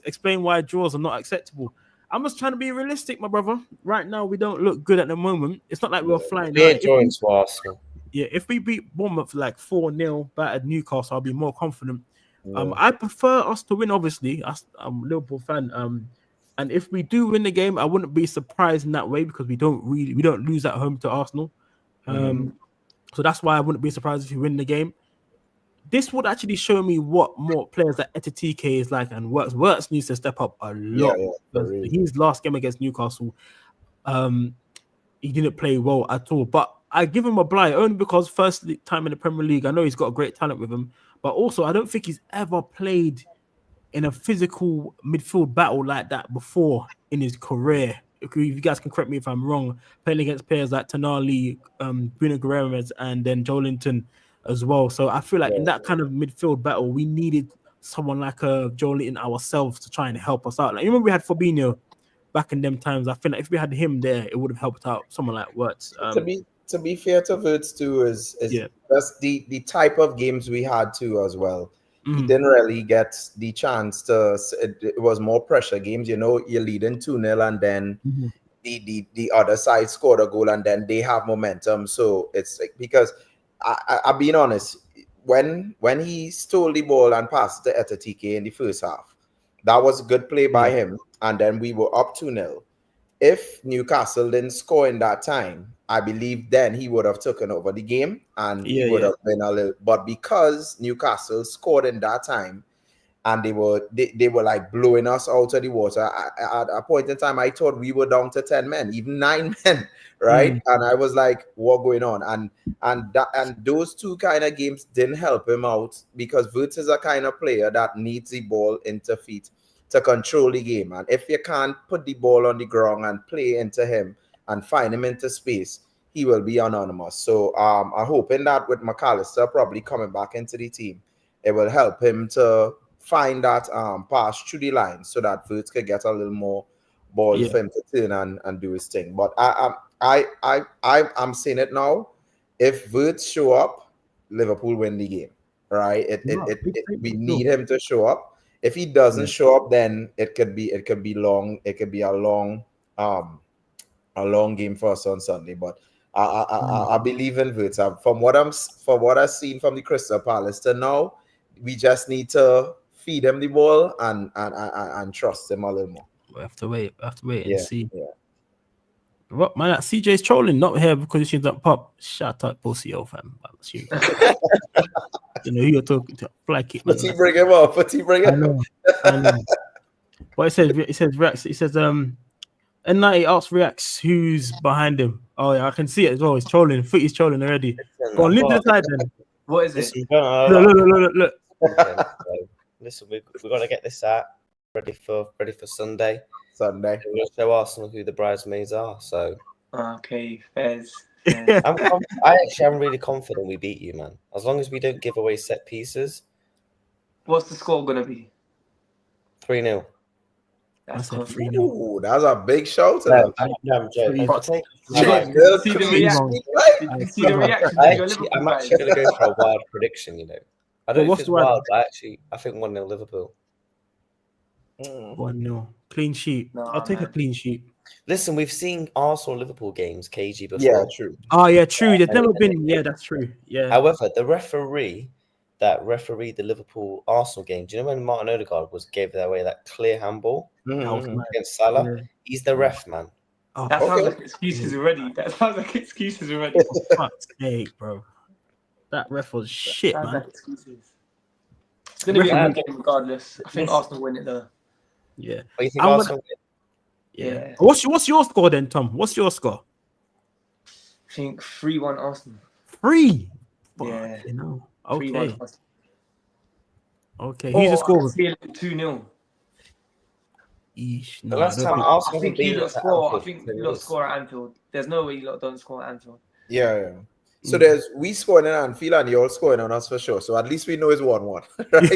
Explain why draws are not acceptable. I'm just trying to be realistic, my brother. Right now, we don't look good at the moment. It's not like we're flying. We're drawing to Arsenal. Yeah, if we beat Bournemouth like 4-0 battered Newcastle, I'll be more confident. I prefer us to win, obviously. I'm a Liverpool fan. And if we do win the game, I wouldn't be surprised in that way because we don't lose at home to Arsenal. So that's why I wouldn't be surprised if we win the game. This would actually show me what more players like Etitike is like, and Wirtz needs to step up a lot. His last game against Newcastle, he didn't play well at all. But I give him a blight only because first time in the Premier League, I know he's got a great talent with him, but also I don't think he's ever played in a physical midfield battle like that before in his career if you guys can correct me if I'm wrong, playing against players like Tonali, Bruno Guimaraes, and then Joelinton as well. So I feel like in that kind of midfield battle, we needed someone like Joelinton ourselves to try and help us out. Like, you remember we had Fabinho back in them times. I feel like if we had him there, it would have helped out someone like Wirtz. To be fair to Wirtz too, is just the type of games we had too as well. He didn't really get the chance to. It was more pressure games. You know, you're leading 2-0 and then the other side scored a goal and then they have momentum. So it's like, because I'll be honest, when he stole the ball and passed it to TK in the first half, that was a good play by him. And then we were up 2-0. If Newcastle didn't score in that time, I believe then he would have taken over the game and he would have been a little. But because Newcastle scored in that time, and they were like blowing us out of the water. At a point in time, I thought we were down to 10 men, even 9 men, right? And I was like, what going on? And those two kind of games didn't help him out, because Wirtz is a kind of player that needs the ball into feet to control the game. And if you can't put the ball on the ground and play into him and find him into space, he will be anonymous. So I'm hoping that with McAllister probably coming back into the team, it will help him to find that pass through the line so that Wirtz could get a little more balls for him to turn and do his thing. But I'm saying it now. If Wirtz show up, Liverpool win the game, right? We need him to show up. If he doesn't show up, then it could be long. It could be a long game for us on Sunday. But I believe in Wirtz. From what I've seen from the Crystal Palace to now, we just need to feed him the ball and trust him a little more. We have to wait and see. Yeah. What man? CJ's trolling, not here because he seems like pop. Shut up, pussy, old fam. You know who you're talking to. Flag kick. But he bring him up. I know. But it says Reax. It says N90 asks Reax who's behind him. Oh yeah, I can see it as well. He's trolling. Footy's trolling already. Go on, leave the side then. What is it? Look. Listen, we've got to get this out ready for Sunday. We'll show Arsenal who the bridesmaids are. So okay, Fez. I'm really confident we beat you, man. As long as we don't give away set pieces. What's the score gonna be? 3-0. That's 3-0. Ooh, that's a big show. I'm joking. I'm actually going to go for a wild prediction, you know. I don't know if it's wild, but I think 1-0 Liverpool. 1-0. Clean sheet. I'll take a clean sheet. Listen, we've seen Arsenal-Liverpool games, KG, before. Yeah, true. Oh, yeah, true. There's never been... Yeah, that's true. Yeah. However, the referee that refereed the Liverpool-Arsenal game, do you know when Martin Odegaard gave away that clear handball against Salah? Yeah. He's the ref, man. Oh, that sounds like excuses already. For fuck's sake, bro. That ref was shit, man. Like excuses. It's going to be a good game regardless. I think Arsenal win it, though. Yeah. What, you think Arsenal win? Yeah. What's your score then, Tom? What's your score? I think 3-1 Arsenal. 3? Yeah. You know. Okay. Okay. Or Who's the score? 2-0. The last time Arsenal I think you lot score at Anfield. There's no way you lot don't score at Anfield. Yeah. So we scoring in Anfield and you're scoring on us for sure. So at least we know it's 1-1. Right?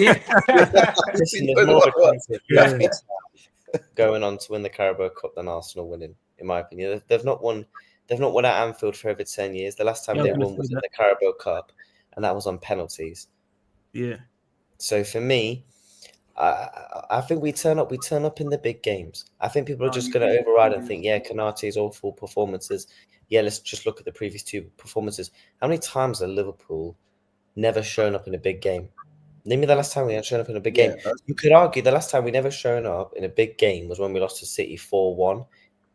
Listen, there's more of a chance going on to win the Carabao Cup than Arsenal winning, in my opinion. They've not won at Anfield for over 10 years. The last time they won was in the Carabao Cup, and that was on penalties. Yeah. So for me, I think we turn up in the big games. I think people are just going to override and think, Konate's awful performances. Yeah, let's just look at the previous 2 performances. How many times have Liverpool never shown up in a big game? Name me the last time we had shown up in a big game. You could argue the last time we never shown up in a big game was when we lost to City 4-1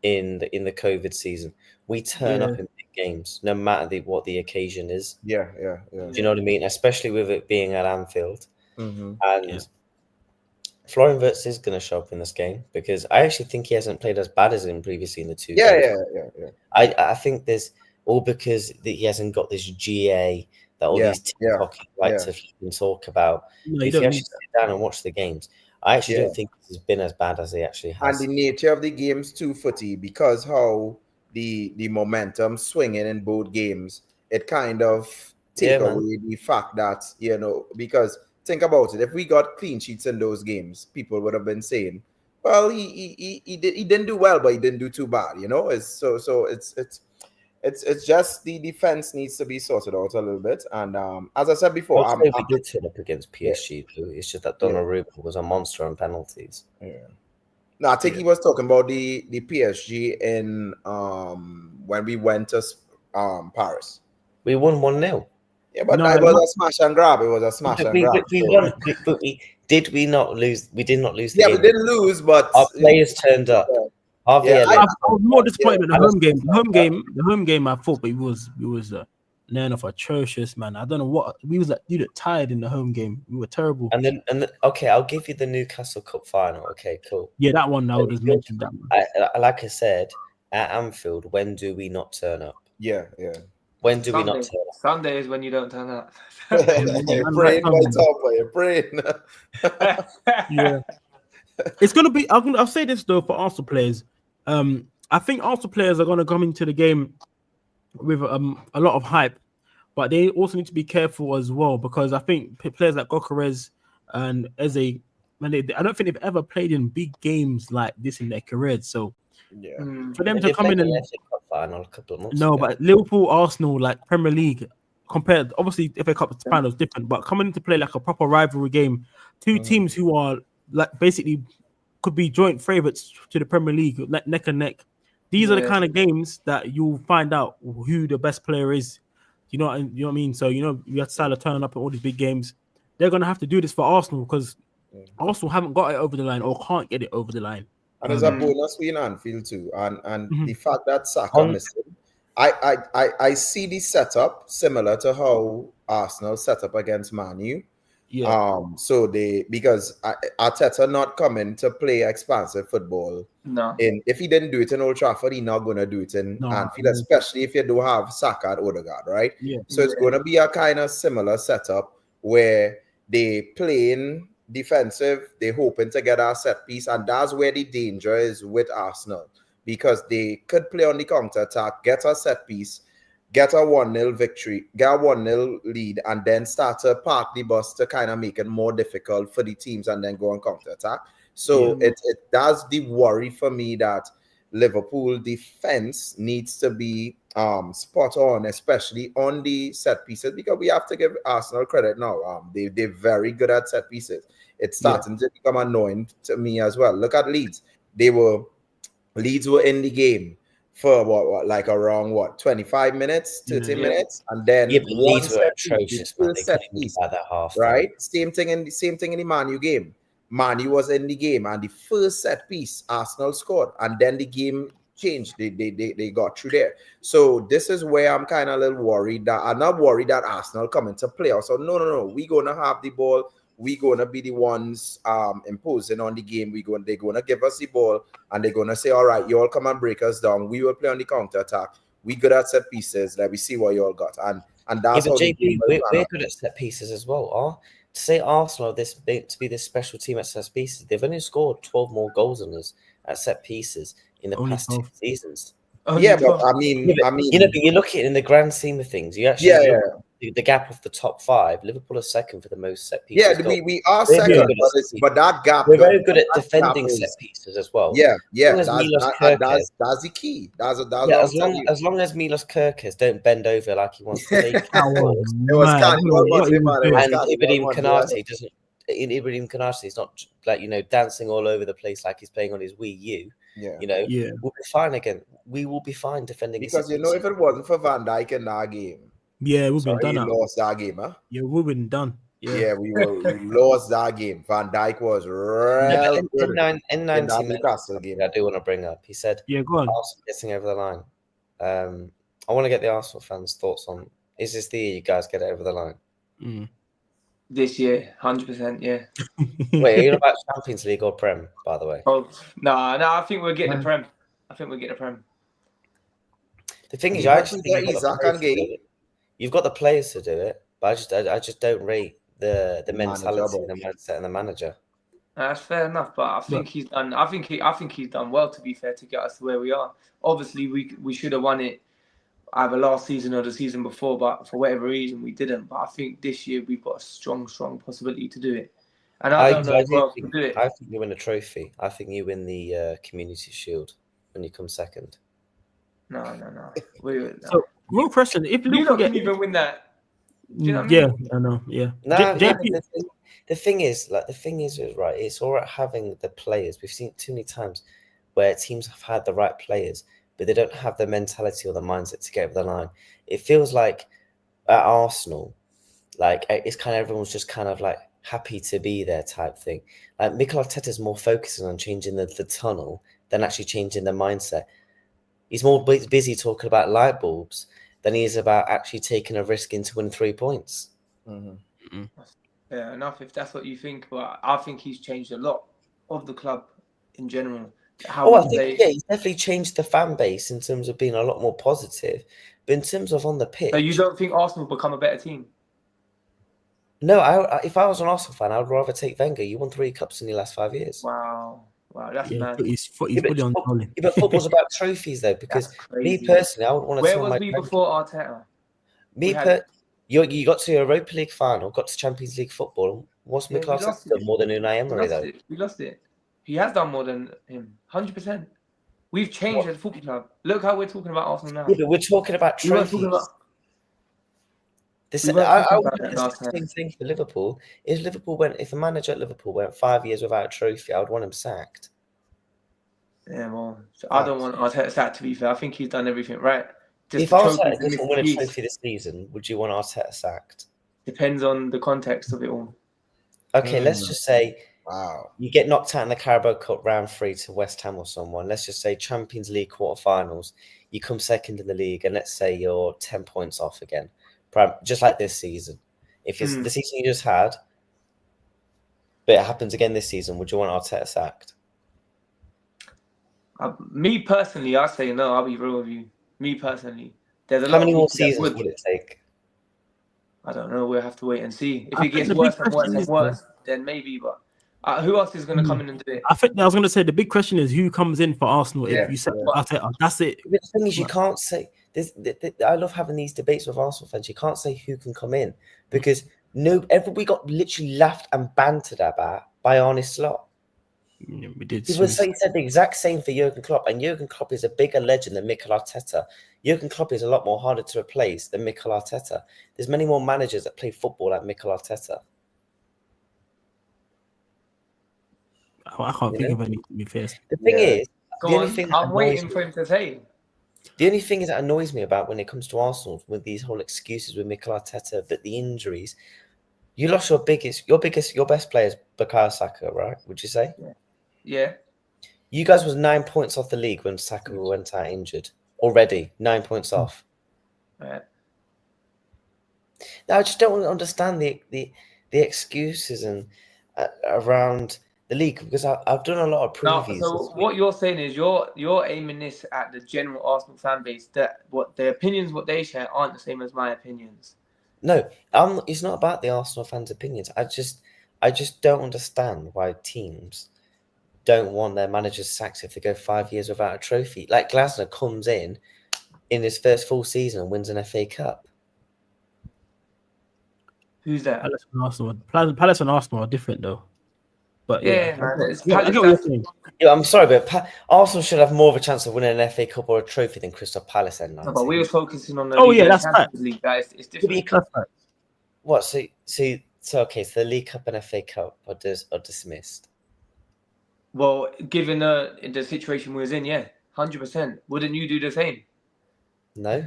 in the COVID season. We turn up in big games, no matter what the occasion is. Yeah. Do you know what I mean? Especially with it being at Anfield. And Florian Wirtz is going to show up in this game because I actually think he hasn't played as bad as him previously in the 2 games. Yeah. I think there's all because he hasn't got this GA that all these TikTok like to talk about. No, if you actually sit down and watch the games, I actually don't think this has been as bad as it actually has. And the nature of the games too, Footy, because how the momentum swinging in both games, it kind of take away the fact that, you know, because think about it, if we got clean sheets in those games, people would have been saying, well, he didn't do well, but he didn't do too bad, you know. It's just the defense needs to be sorted out a little bit. And as I said before, we did turn up against PSG. It's just that Donnarumma was a monster on penalties. No, I think he was talking about the PSG in when we went to Paris. We won 1-0. Yeah, but it was a smash and grab. It was a smash and grab. We won. Did we not lose? We did not lose. We didn't lose, but our players turned up. I was more disappointed in the home game. The home game, I thought, but it was none of atrocious, man. I don't know what we was like. You look tired in the home game. We were terrible. And then okay, I'll give you the Newcastle Cup final. Okay, cool. Yeah, that one. I would have mentioned that one. Like I said, at Anfield, when do we not turn up? Yeah. When do we not turn up? Sunday is when you don't turn up. Brain by top of your brain. Yeah. It's gonna be. I'll say this though for Arsenal players. I think Arsenal players are gonna come into the game with a lot of hype, but they also need to be careful as well, because I think players like Gyökeres and Eze, I don't think they've ever played in big games like this in their careers. So for them to come in and final a couple of months ago. But Liverpool, Arsenal, like Premier League, compared, obviously FA Cup final is different, but coming into play like a proper rivalry game, two teams who are like basically could be joint favourites to the Premier League, like neck and neck. These are the kind of games that you'll find out who the best player is. You know what I mean? So, you know, you have Salah turning up in all these big games. They're going to have to do this for Arsenal because Arsenal haven't got it over the line or can't get it over the line. And there's a bonus in Anfield too. And the fact that Saka missing, I see the setup similar to how Arsenal set up against Man U. Yeah. So because Arteta not coming to play expansive football. No. If he didn't do it in Old Trafford, he's not going to do it in Anfield, especially if you do have Saka and Odegaard, right? Yeah. So it's going to be a kind of similar setup where they playing defensive, they hoping to get a set piece, and that's where the danger is with Arsenal, because they could play on the counter attack, get a set piece, get a 1-0 victory, get a 1-0 lead, and then start to park the bus to kind of make it more difficult for the teams and then go on counter attack. So that's the worry for me, that Liverpool defense needs to be spot on, especially on the set pieces, because we have to give Arsenal credit now. They're very good at set pieces. It's starting to become annoying to me as well. Look at Leeds. Leeds were in the game for what around 25 minutes, 30 minutes, and then Leeds were atrocious, man. They couldn't even by that half, right? Same thing in the Man U game. Man U was in the game, and the first set piece Arsenal scored, and then the game changed. They got through there. So this is where I'm kind of a little worried that I'm not worried that Arsenal come into playoffs. So no, we're gonna have the ball. We're gonna be the ones imposing on the game. They're gonna give us the ball, and they're gonna say, all right, you all come and break us down. We will play on the counter attack. We good at set pieces. Let me see what you all got. And that's how JP, we're good at set pieces as well. To say Arsenal to be this special team at set pieces, they've only scored 12 more goals than us at set pieces in the past 2 seasons. But I mean, you look at it in the grand scheme of things. You actually the gap of the top 5. Liverpool are second for the most set pieces. Yeah, we are second, but that gap. We're very good at defending set pieces as well. Yeah. That's the key. That's as long as Milos Kerkez don't bend over like he wants to take. And Ibrahim Konate doesn't. Ibrahim Konate is not dancing all over the place like he's playing on his Wii U. We'll be fine again. We will be fine defending. Because if it wasn't for Van Dijk in that game, we've been done. Lost that game, huh? Yeah, we've been done. Yeah, we lost that game. Van Dijk was real good in 90 Newcastle game. I do want to bring up. He said, go on. Arsenal getting over the line. I want to get the Arsenal fans' thoughts on: is this the year you guys get it over the line? This year, 100%, yeah. Wait, are you about Champions League or Prem, by the way? Oh, no, I think we're getting the Prem. The thing is, you've got the players to do it. You've got the players to do it, But I just don't rate the mentality, Manager, the mindset, and the manager. That's fair enough, but I think he's done. I think he's done well. To be fair, to get us to where we are. Obviously, we should have won it either last season or the season before, but for whatever reason we didn't. But I think this year we've got a strong possibility to do it. And I don't know who else can do it. I think you win a trophy. I think you win the Community Shield when you come second. No. So, real question: if Liverpool can even win that, do you know what I mean? Yeah, I know. Yeah. No, the thing is, right. It's all right having the players. We've seen too many times where teams have had the right players, but they don't have the mentality or the mindset to get over the line. It feels like at Arsenal, like it's kind of everyone's just kind of like happy to be there type thing. Like Mikel Arteta's more focusing on changing the tunnel than actually changing the mindset. He's more busy talking about light bulbs than he is about actually taking a risk into win 3 points. Mm-hmm. Fair enough if that's what you think, but I think he's changed a lot of the club in general. I think he's definitely changed the fan base in terms of being a lot more positive, but in terms of on the pitch. So you don't think Arsenal will become a better team? No, if I was an Arsenal fan, I would rather take Wenger. You won 3 cups in the last 5 years. Wow, that's mad. He's fully on trolling. But football's about trophies, though, because me personally, I would want to. Where was we before Arteta? You got to the Europa League final, got to Champions League football. What's Mikel Arteta done more than Unai Emery, though? We lost it. He has done more than him, 100%. We've changed as a football club. Look how we're talking about Arsenal now. Yeah, but we're talking about trophies. I would do the same thing for Liverpool. If a manager at Liverpool went 5 years without a trophy, I would want him sacked. Yeah, well, I don't want Arteta sacked, to be fair. I think he's done everything right. If Arteta doesn't win a trophy this season, would you want Arteta sacked? Depends on the context of it all. Okay, let's just say you get knocked out in the Carabao Cup round 3 to West Ham or someone. Let's just say Champions League quarterfinals. You come second in the league, and let's say you're 10 points off again. Just like this season. If it's the season you just had, but it happens again this season, would you want Arteta sacked? Me personally, I say no. I'll be real with you. Me personally, there's a lot. How many more seasons would it take? I don't know. We'll have to wait and see. If it gets worse and worse, then maybe. But who else is going to come in and do it? I think I was going to say the big question is who comes in for Arsenal if you said Arteta. That's it. The thing is, you can't say. I love having these debates with Arsenal fans. You can't say who can come in because we got literally laughed and bantered about by Arne Slot. Yeah, we did. People said the exact same for Jurgen Klopp, and Jurgen Klopp is a bigger legend than Mikel Arteta. Jurgen Klopp is a lot more harder to replace than Mikel Arteta. There's many more managers that play football like Mikel Arteta. I can't think of any, to be fair. The thing is, I'm waiting for him to say. The only thing that annoys me about when it comes to Arsenal with these whole excuses with Mikel Arteta, but the injuries, you lost your best player is Bukayo Saka, right? Would you say? Yeah. You guys was 9 points off the league when Saka went out injured. Already 9 points off. Right. Now, I just don't understand the excuses and around the league because I've done a lot of previews. So what you're saying is you're aiming this at the general Arsenal fan base that what their opinions, what they share, aren't the same as my opinions. No, it's not about the Arsenal fans' opinions. I just don't understand why teams don't want their managers sacked if they go 5 years without a trophy. Like Glasner comes in his first full season and wins an FA Cup. Who's that? Palace and Arsenal are different though. But I'm sorry, but Arsenal should have more of a chance of winning an FA Cup or a trophy than Crystal Palace in 19. No, but we were focusing on the that's right. League, guys. It's different. What? So the League Cup and FA Cup are dismissed. Well, given the situation we was in, 100%. Wouldn't you do the same? No.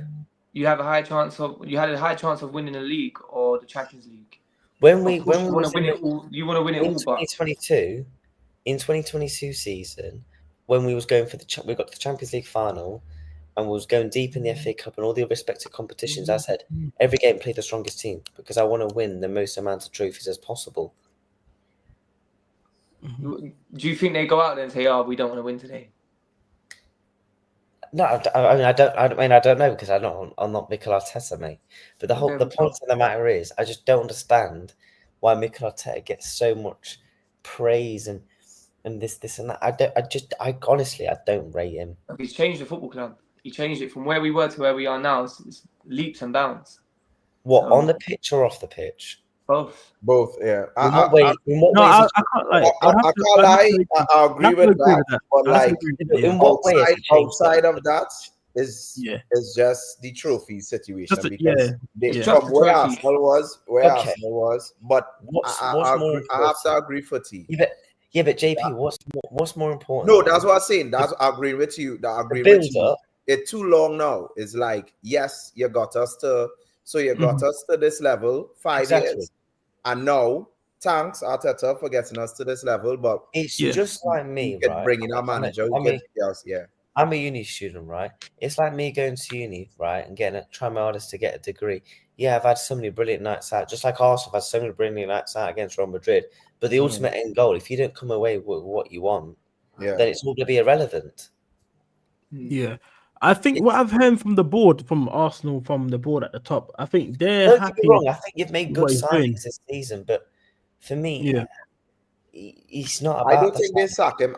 You had a high chance of winning the league or the Champions League. When we want to win it all, you want to win it all. 2022, in 2022 season, when we was going for we got to the Champions League final, and we was going deep in the FA Cup and all the respective competitions. I said every game play the strongest team because I want to win the most amount of trophies as possible. Do you think they go out there and say, "Oh, we don't want to win today"? No, I don't know because I'm not Mikel Arteta, mate. But the point of the matter is, I just don't understand why Mikel Arteta gets so much praise and this and that. I honestly don't rate him. He's changed the football club. He changed it from where we were to where we are now. It's leaps and bounds. What, on the pitch or off the pitch? Both. Yeah. In what way? I can't lie. I agree with that. But like, in what way? Outside of that is just the trophy situation. From where Arsenal was, but I have to agree for T. Yeah, but JP, what's more important? No, that's what I'm saying. That's agreeing with you. It's too long now. It's like, yes, you got us to this level 5 years, and now thanks Arteta for getting us to this level. But it's just like me, right? Bringing our manager. I'm a uni student, right? It's like me going to uni, right, and trying my hardest to get a degree. Yeah, I've had so many brilliant nights out, just like Arsenal have had so many brilliant nights out against Real Madrid. But the ultimate end goal, if you don't come away with what you want, then it's all going to be irrelevant. Yeah. I think what I've heard from the board, from Arsenal, from the board at the top, I think they're happy. Don't get me wrong, I think you've made good signings this season, but for me, he's not. I don't think they sack him.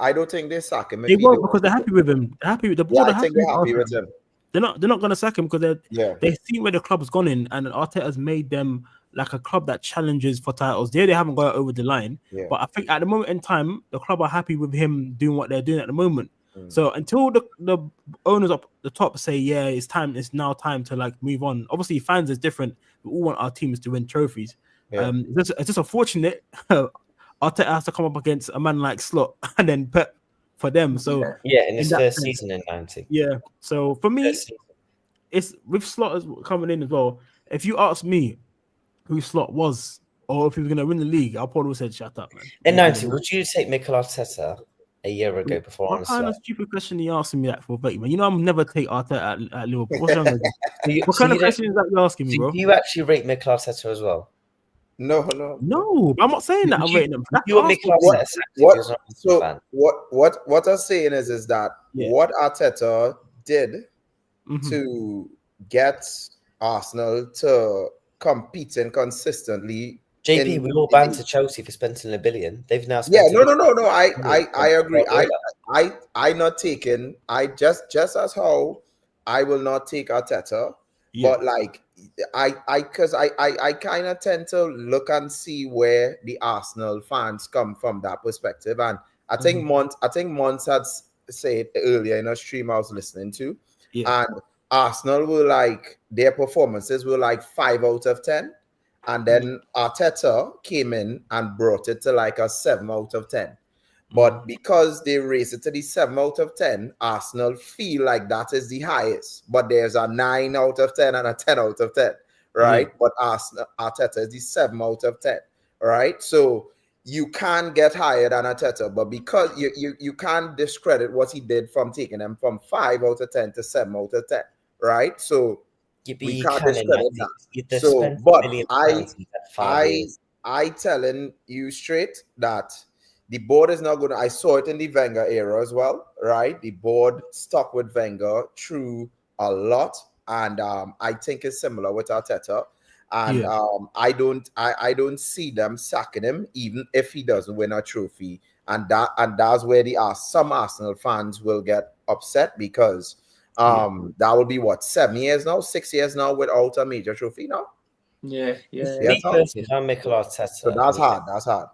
They won't, because they're happy with him. They're happy with the board. I think they're happy with him. They're not going to sack him because they see where the club's gone in, and Arteta's made them like a club that challenges for titles. They haven't got over the line, but I think at the moment in time, the club are happy with him doing what they're doing at the moment. So until the owners up the top say, it's now time to like move on. Obviously, fans is different. We all want our teams to win trophies. It's just unfortunate Arteta has to come up against a man like Slot and then Pep for them. So in his first season in 90. Yeah. So for me, it's with Slot coming in as well. If you ask me who Slot was, or if he was going to win the league, I'll probably say shut up, man. In 90, would you take Mikel Arteta a year ago before? What kind of stupid question are you asking me that for, man? You know I'm never take Arteta at Liverpool. What's wrong with you? What kind of question is that you're asking me, bro? Do you actually rate Mikel Arteta as well? No. I'm not saying that. I'm rating him. What I'm saying is that what Arteta did to get Arsenal to competing consistently. JP, we all banter Chelsea for spending $1 billion. They've now spent. No. I agree. I not taking. I just as how I will not take Arteta, but like I kind of tend to look and see where the Arsenal fans come from that perspective, and I think Mons had said earlier in a stream I was listening to, and Arsenal were like their performances were like 5 out of 10. And then Arteta came in and brought it to like a 7 out of 10. But because they raised it to the 7 out of 10, Arsenal feel like that is the highest. But there's a 9 out of 10 and a 10 out of 10, right? But Arteta is the 7 out of 10, right? So you can't get higher than Arteta, but because you can't discredit what he did from taking them from 5 out of 10 to 7 out of 10, right? So we can't discredit that. So, but I telling you straight that the board is not going to. I saw it in the Wenger era as well, right? The board stuck with Wenger through a lot, and I think it's similar with Arteta. And I don't see them sacking him, even if he doesn't win a trophy. And that's where some Arsenal fans will get upset, because that will be what, 7 years now, 6 years now without a major trophy now. Me personally, if I'm Mikel Arteta, so that's hard.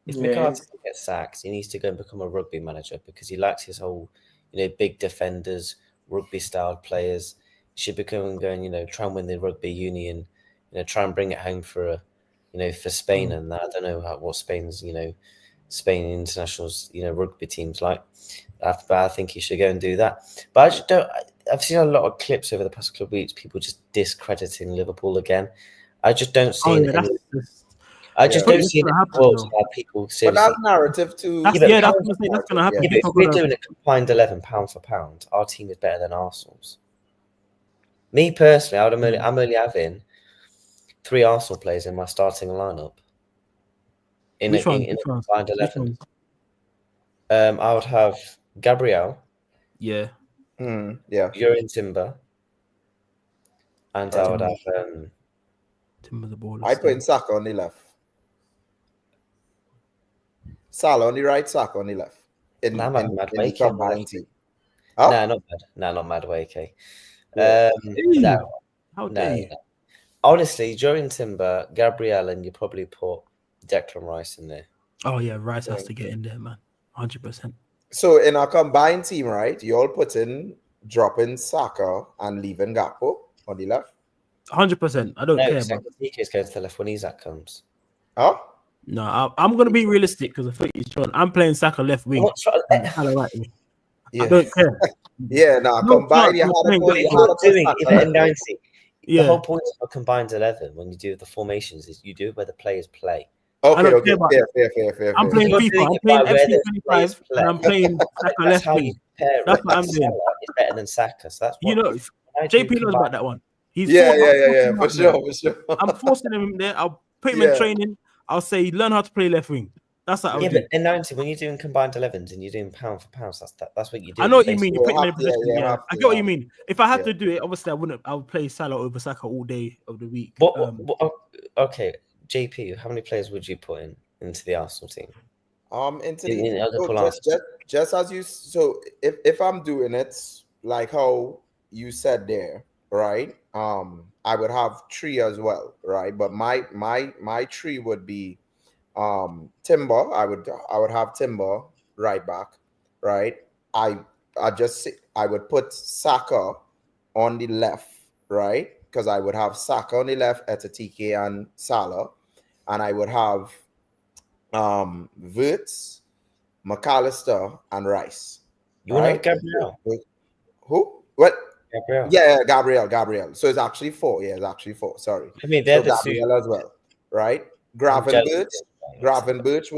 If Mikel Arteta gets sacked, he needs to go and become a rugby manager, because he likes his whole, big defenders, rugby-styled players. He should become try and win the rugby union, try and bring it home for for Spain and that. I don't know what Spain's, Spain internationals, rugby teams like. But I think he should go and do that. But I just don't. I've seen a lot of clips over the past couple of weeks, people just discrediting Liverpool again. I just don't see. I just don't see people. Seriously. But that's narrative too. That's going to happen. If we're doing a combined 11 pound for pound, our team is better than Arsenal's. Me personally, I'm only having 3 Arsenal players in my starting lineup. In a combined 11. I would have Gabriel. Yeah. Yeah. You're in Timber. And I would have Timber the ball. I put in Saka on the left. Salah on the right, Saka on the left. In the combined team. Oh? No, not bad. No, not mad way, okay. No. How dare you? Honestly, during Timber, Gabriel, and you probably put Declan Rice in there. Oh yeah, Rice has to get in there, man. 100%. So in our combined team, right, you all dropping Saka and leaving Gakpo on the left? 100%. I don't care. But is going to the left when Isak comes. Oh? No, I'm going to be realistic because I think he's trying. I'm playing Saka left wing. Right wing. Yeah. I don't care. Yeah, no, combined. The whole point of a combined 11 when you do the formations is you do it where the players play. Okay. Fair. I'm playing FIFA. I'm playing FC 25, and I'm playing Saka left wing. That's what I'm doing. It's better than Saka. So that's JP knows about that one. He's for sure. I'm forcing him there. I'll put him in training. I'll say learn how to play left wing. That's what I would do. But in 90, when you're doing combined 11s and you're doing pound for pound, that's what you do. I know what you mean. You put him in a position. I get what you mean. If I had to do it, obviously I would play Salah over Saka all day of the week. Okay, JP, how many players would you put into the Arsenal team? Just as you. So if I'm doing it like how you said there, right? I would have 3 as well, right? But my 3 would be Timber. I would have Timber right back, right? I would put Saka on the left, right? Because I would have Saka on the left, Etatike and Salah, and I would have Wirtz, McAllister, and Rice. You want to have Gabriel? Who? What? Gabriel. Yeah, Gabriel. So it's actually 4. Yeah, it's actually 4. Sorry. I mean, they're Gabriel as well, right? Gravenberch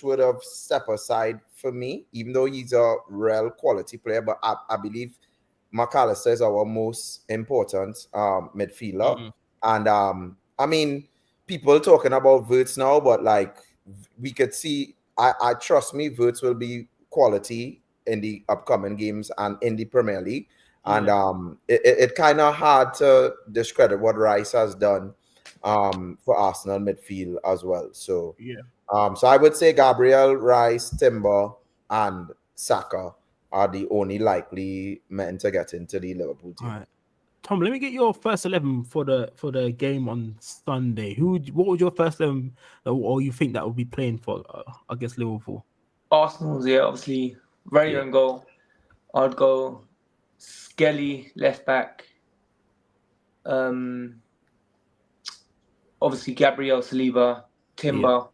would have stepped aside for me, even though he's a real quality player. But I believe McAllister is our most important midfielder. And I mean, people talking about Wirtz now, but like we could see, I trust me, Wirtz will be quality in the upcoming games and in the Premier League. And it kind of hard to discredit what Rice has done for Arsenal midfield as well. So so I would say Gabriel, Rice, Timber, and Saka are the only likely men to get into the Liverpool team. All right. Tom, let me get your first 11 for the game on Sunday. What was your first 11, or you think that will be playing for against Liverpool? Arsenal's obviously very own goal. I'd go Skelly left back. Obviously Gabriel, Saliba, Timber.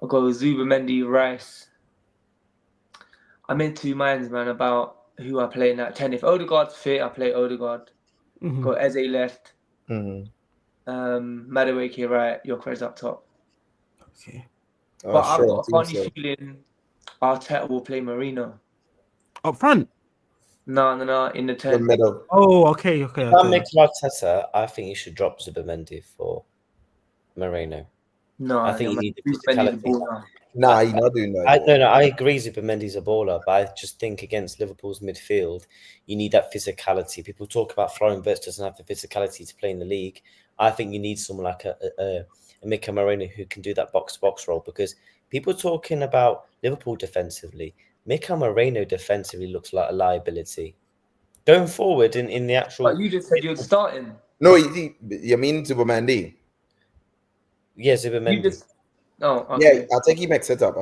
I'll go Zubimendi, Rice. I'm in 2 minds, man, about who I play in that 10. If Odegaard's fit, I play Odegaard. Got Eze left. Madueke right. Gyökeres up top. Okay. But I've got a funny feeling Arteta will play Marino. Up front? No, in the 10. The middle. Oh, okay. If I make Arteta, I think you should drop Zubimendi for Moreno. No, I think you need the physicality. Nah, you're not doing that. I agree Zubimendi's a baller, but I just think against Liverpool's midfield, you need that physicality. People talk about Florian Wirtz doesn't have the physicality to play in the league. I think you need someone like a Mikel Moreno who can do that box-to-box role, because people talking about Liverpool defensively, Mikel Moreno defensively looks like a liability. Going forward in the actual... But you just said you're starting. No, you mean Zubimendi? Yeah, Zubimendi. Oh, okay. Yeah, I think he mixed it up.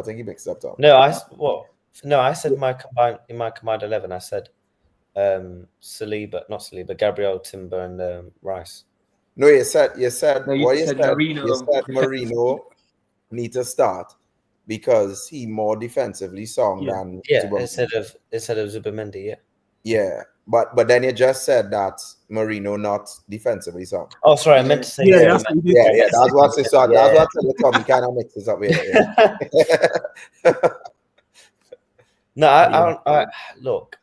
No, I said in my combined 11, I said Gabriel, Timber, and Rice. No, you said Marino. You said Marino need to start because he more defensively sound than Zubimendi. instead of Zubimendi, Yeah. But then you just said that Marino not defensively sound. Oh, sorry, I meant to say that's what it sound. That's what Tom kind of mixes up with. No, I look.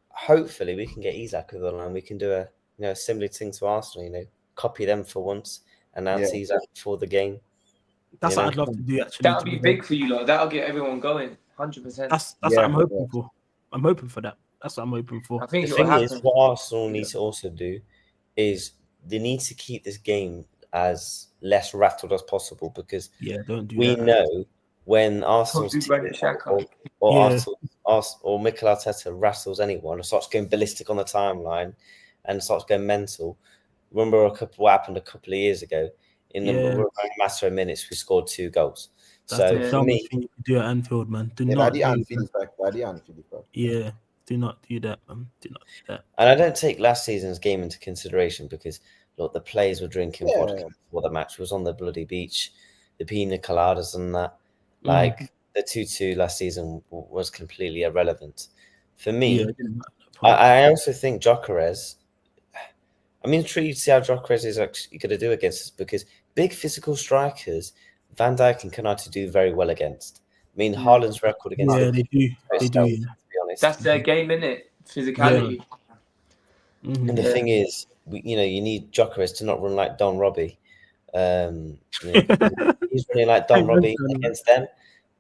Hopefully, we can get Isak over the line. We can do a similar thing to Arsenal. Copy them for once, announce Isak for the game. That's what I'd love to do. Actually, that would be big for you, lot. That'll get everyone going. 100%. That's what I'm hoping for. I'm hoping for that. That's what I'm hoping for. I think The it will thing is, happen. what Arsenal need to also do is they need to keep this game as less rattled as possible, because Yeah, don't do we that. know when Arsenal's do team Granit Xhaka. or Yeah. or Mikel Arteta rattles anyone or starts going ballistic on the timeline and starts going mental. Remember what happened a couple of years ago? In a matter of minutes, we scored 2 goals. That's So the for me, thing you can do at Anfield, man. Do Yeah, not the do Anfield that. effect. The Anfield effect. Yeah, do not do that, man. Do not do that. and I don't take last season's game into consideration because look, the players were drinking vodka before the match. It was on the bloody beach, the pina coladas and that. Like the 2-2 last season was completely irrelevant. For me, Yeah, it didn't matter at that point. I also think Gyökeres. I'm intrigued to see how Gyökeres is actually going to do against us, because big physical strikers, Van Dijk and Konate do very well against. I mean, Haaland's record against Yeah, they do. They do. to be honest. That's their game, innit? Physicality. And the thing is, you need Gyökeres to not run like Don Robbie. He's running like Don Robbie against them.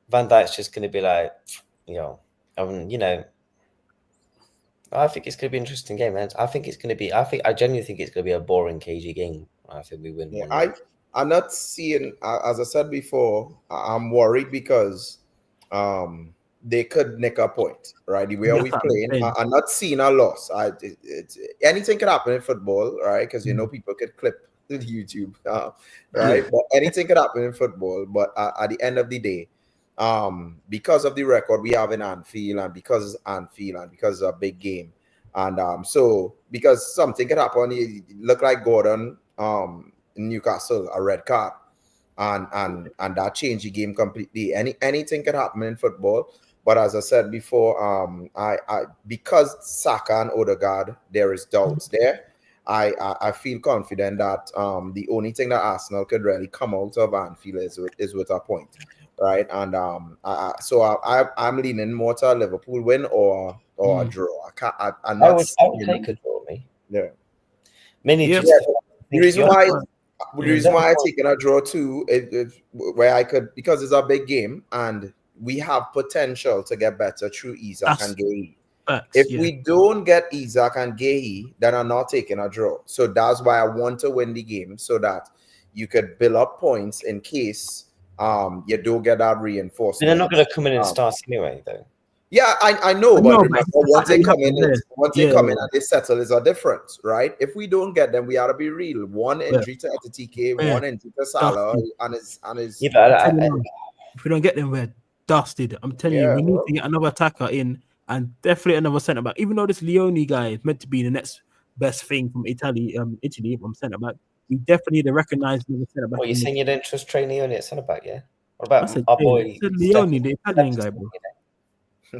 Van Dijk's just going to be like, I think it's going to be an interesting game, man. I genuinely think it's going to be a boring, cagey game. I think we win. Yeah, I'm not seeing, as I said before, I'm worried because they could nick a point, right? The way we playing, I'm not seeing a loss. Anything could happen in football, right? Because people could clip YouTube, right? But anything could happen in football. But at the end of the day, because of the record we have in Anfield, and because it's Anfield, and because it's a big game, and so because something could happen, you look like Gordon in Newcastle, a red card, and that changed the game completely. Anything could happen in football. But as I said before, I because Saka and Odegaard, there is doubts there. I feel confident that the only thing that Arsenal could really come out of Anfield is with a point, right? And so I'm leaning more to a Liverpool win or a draw. I would take a draw, me. Yeah. The reason why I taking a draw too is where I could, because it's a big game and we have potential to get better through Isaac and Gueye. If we don't get Isaac and Gueye, then I'm not taking a draw. So that's why I want to win the game, so that you could build up points in case you don't get that reinforcement. They're not going to come in and start anyway, though. Yeah, I know, but remember, once they come in and they settle, is a difference, right? If we don't get them, we ought to be real. One injury to TK, one injury to Salah, and his. Yeah, if we don't get them, we're dusted. I'm telling you, we need to get another attacker in, and definitely another centre back. Even though this Leone guy is meant to be the next best thing from Italy from centre back, we definitely need to recognise the centre back. What, you're saying you didn't trust Trey Leone at centre back, yeah? What about our boy Leone, the Italian guy, bro?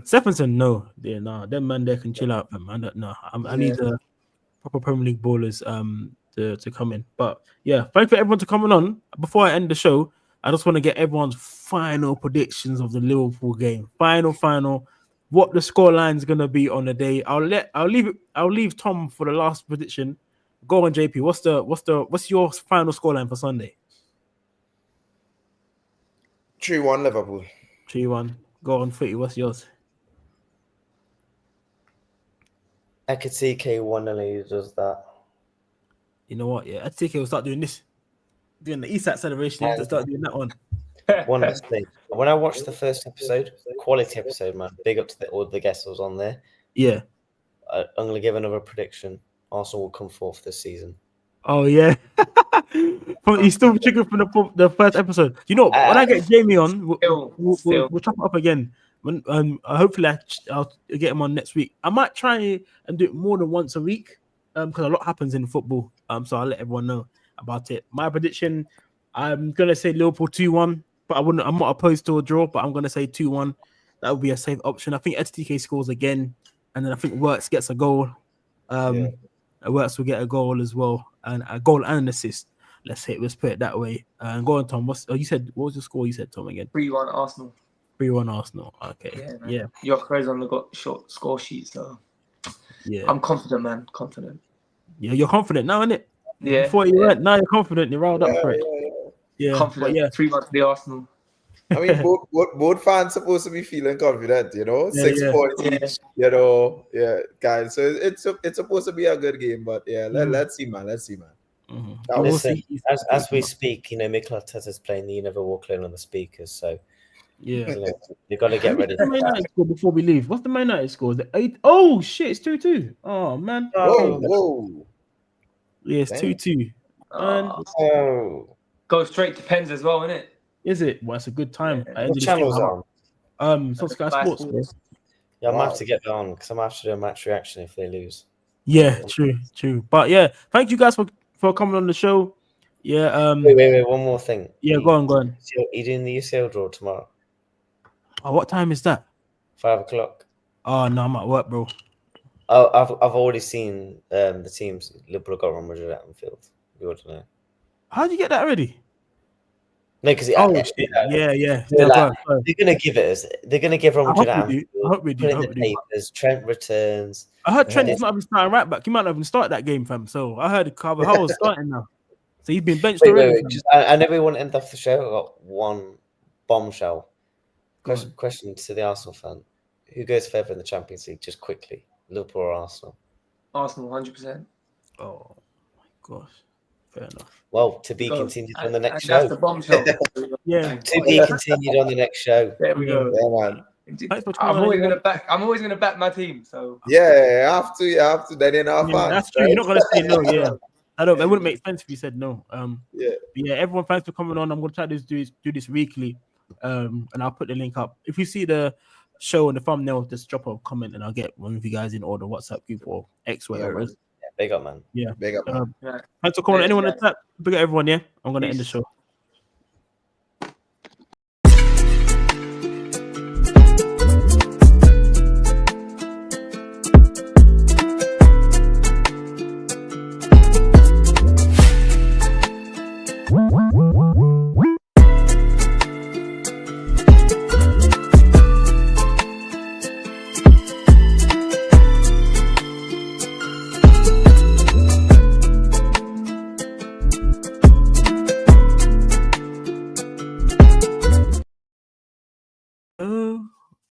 Stephenson, no, them man there can chill out, man. I need the proper Premier League ballers to come in. But yeah, thank you for everyone to coming on. Before I end the show, I just want to get everyone's final predictions of the Liverpool game. Final. What the scoreline is gonna be on the day. I'll leave Tom for the last prediction. Go on, JP. What's your final scoreline for Sunday? 3-1 Liverpool. 3-1. Go on, Footy. What's yours? Ekitike 1-0 does that. You know what? Yeah, Ekitike will start doing this. Doing the ESAT celebration. You have to start doing that one. Honestly, when I watched the first episode, quality episode, man. Big up to all the guests was on there. Yeah. I'm going to give another prediction. Arsenal will come fourth this season. Oh, yeah. He's still chicken from the first episode. You know, when I get Jamie on, we'll chop it up again. When hopefully I'll get him on next week. I might try and do it more than once a week because a lot happens in football. So I'll let everyone know about it. My prediction, I'm going to say Liverpool 2-1, but I'm not opposed to a draw, but I'm going to say 2-1. That would be a safe option. I think STK scores again, and then I think Wirtz gets a goal. Wirtz will get a goal as well, and a goal and an assist. Let's put it that way. And go on, Tom. What was your score? You said, Tom, again. 3-1 Arsenal. 3-1 Arsenal. Okay. Yeah. Gyökeres on the short score sheet, so yeah. I'm confident, man. Confident. Yeah, you're confident now, innit? Yeah. Before you weren't, now you're confident. You're riled up for it. Yeah. Confident. 3-1 to the Arsenal. I mean, both fans supposed to be feeling confident, you know, Yeah, 6 yeah. points each, you know, guys. So it's supposed to be a good game, but let's see, man. Mhm. That We'll was- see. As we speak, Mikel Arteta's playing the "You Never Walk Alone" on the speakers, so Yeah. you've got to get ready. What's the Man United score before we leave? What's the Man United score? Is it 8? Oh shit, it's 2-2. Oh man. Whoa. Yeah, it's Damn. 2-2. And Oh, Go straight to pens as well, innit? is it? Well, it's a good time. Yeah. I what ended channel's this on? it's on Sky Sky Sports, Sports. bro. Yeah, I'm gonna Wow. have to get that on because I'm gonna have to do a match reaction if they lose. Yeah, true. But yeah, thank you guys for coming on the show. Yeah, Wait, one more thing. yeah, go on. You doing the UCL draw tomorrow? Oh, what time is that? 5 o'clock. Oh no, I'm at work, bro. Oh, I've already seen the teams. Liverpool got Real Madrid at Anfield. You want to know? How'd you get that ready? No, because Oh shit. Yeah. They're Go on. gonna give it us. They're gonna give Real I Madrid at hope we do. Anfield. I hope we do. Put I in hope the we do. papers. Trent returns. I heard Trent Yeah. is not even starting right back. He might not even start that game, fam. So I heard Carvajal is starting now. So he's been benched already. Wait. Just, I know we want to end off the show. I got one bombshell question to the Arsenal fan: who goes further in the Champions League? Just quickly, Liverpool or Arsenal? Arsenal, 100%. Oh my gosh. Fair enough. Well, to be Go. continued on the next And show. that's the bombshell. Yeah. To be continued on the next show. There we go. Yeah, man. Thanks for I'm coming always on. gonna back my team. So Yeah, you have to. Then enough Yeah, fans. that's true. You're not gonna say no. Yeah, I don't. It wouldn't make sense if you said no. Yeah. But yeah. Everyone, thanks for coming on. I'm gonna try to do this weekly. And I'll put the link up. If you see the show on the thumbnail, just drop a comment and I'll get one of you guys in, or the WhatsApp group or X, whatever it is. Big up, man. Yeah. Big up, man. yeah. Thanks for calling. Yes, Anyone guys. in the chat? Big up everyone. Yeah. I'm gonna end the Peace. show.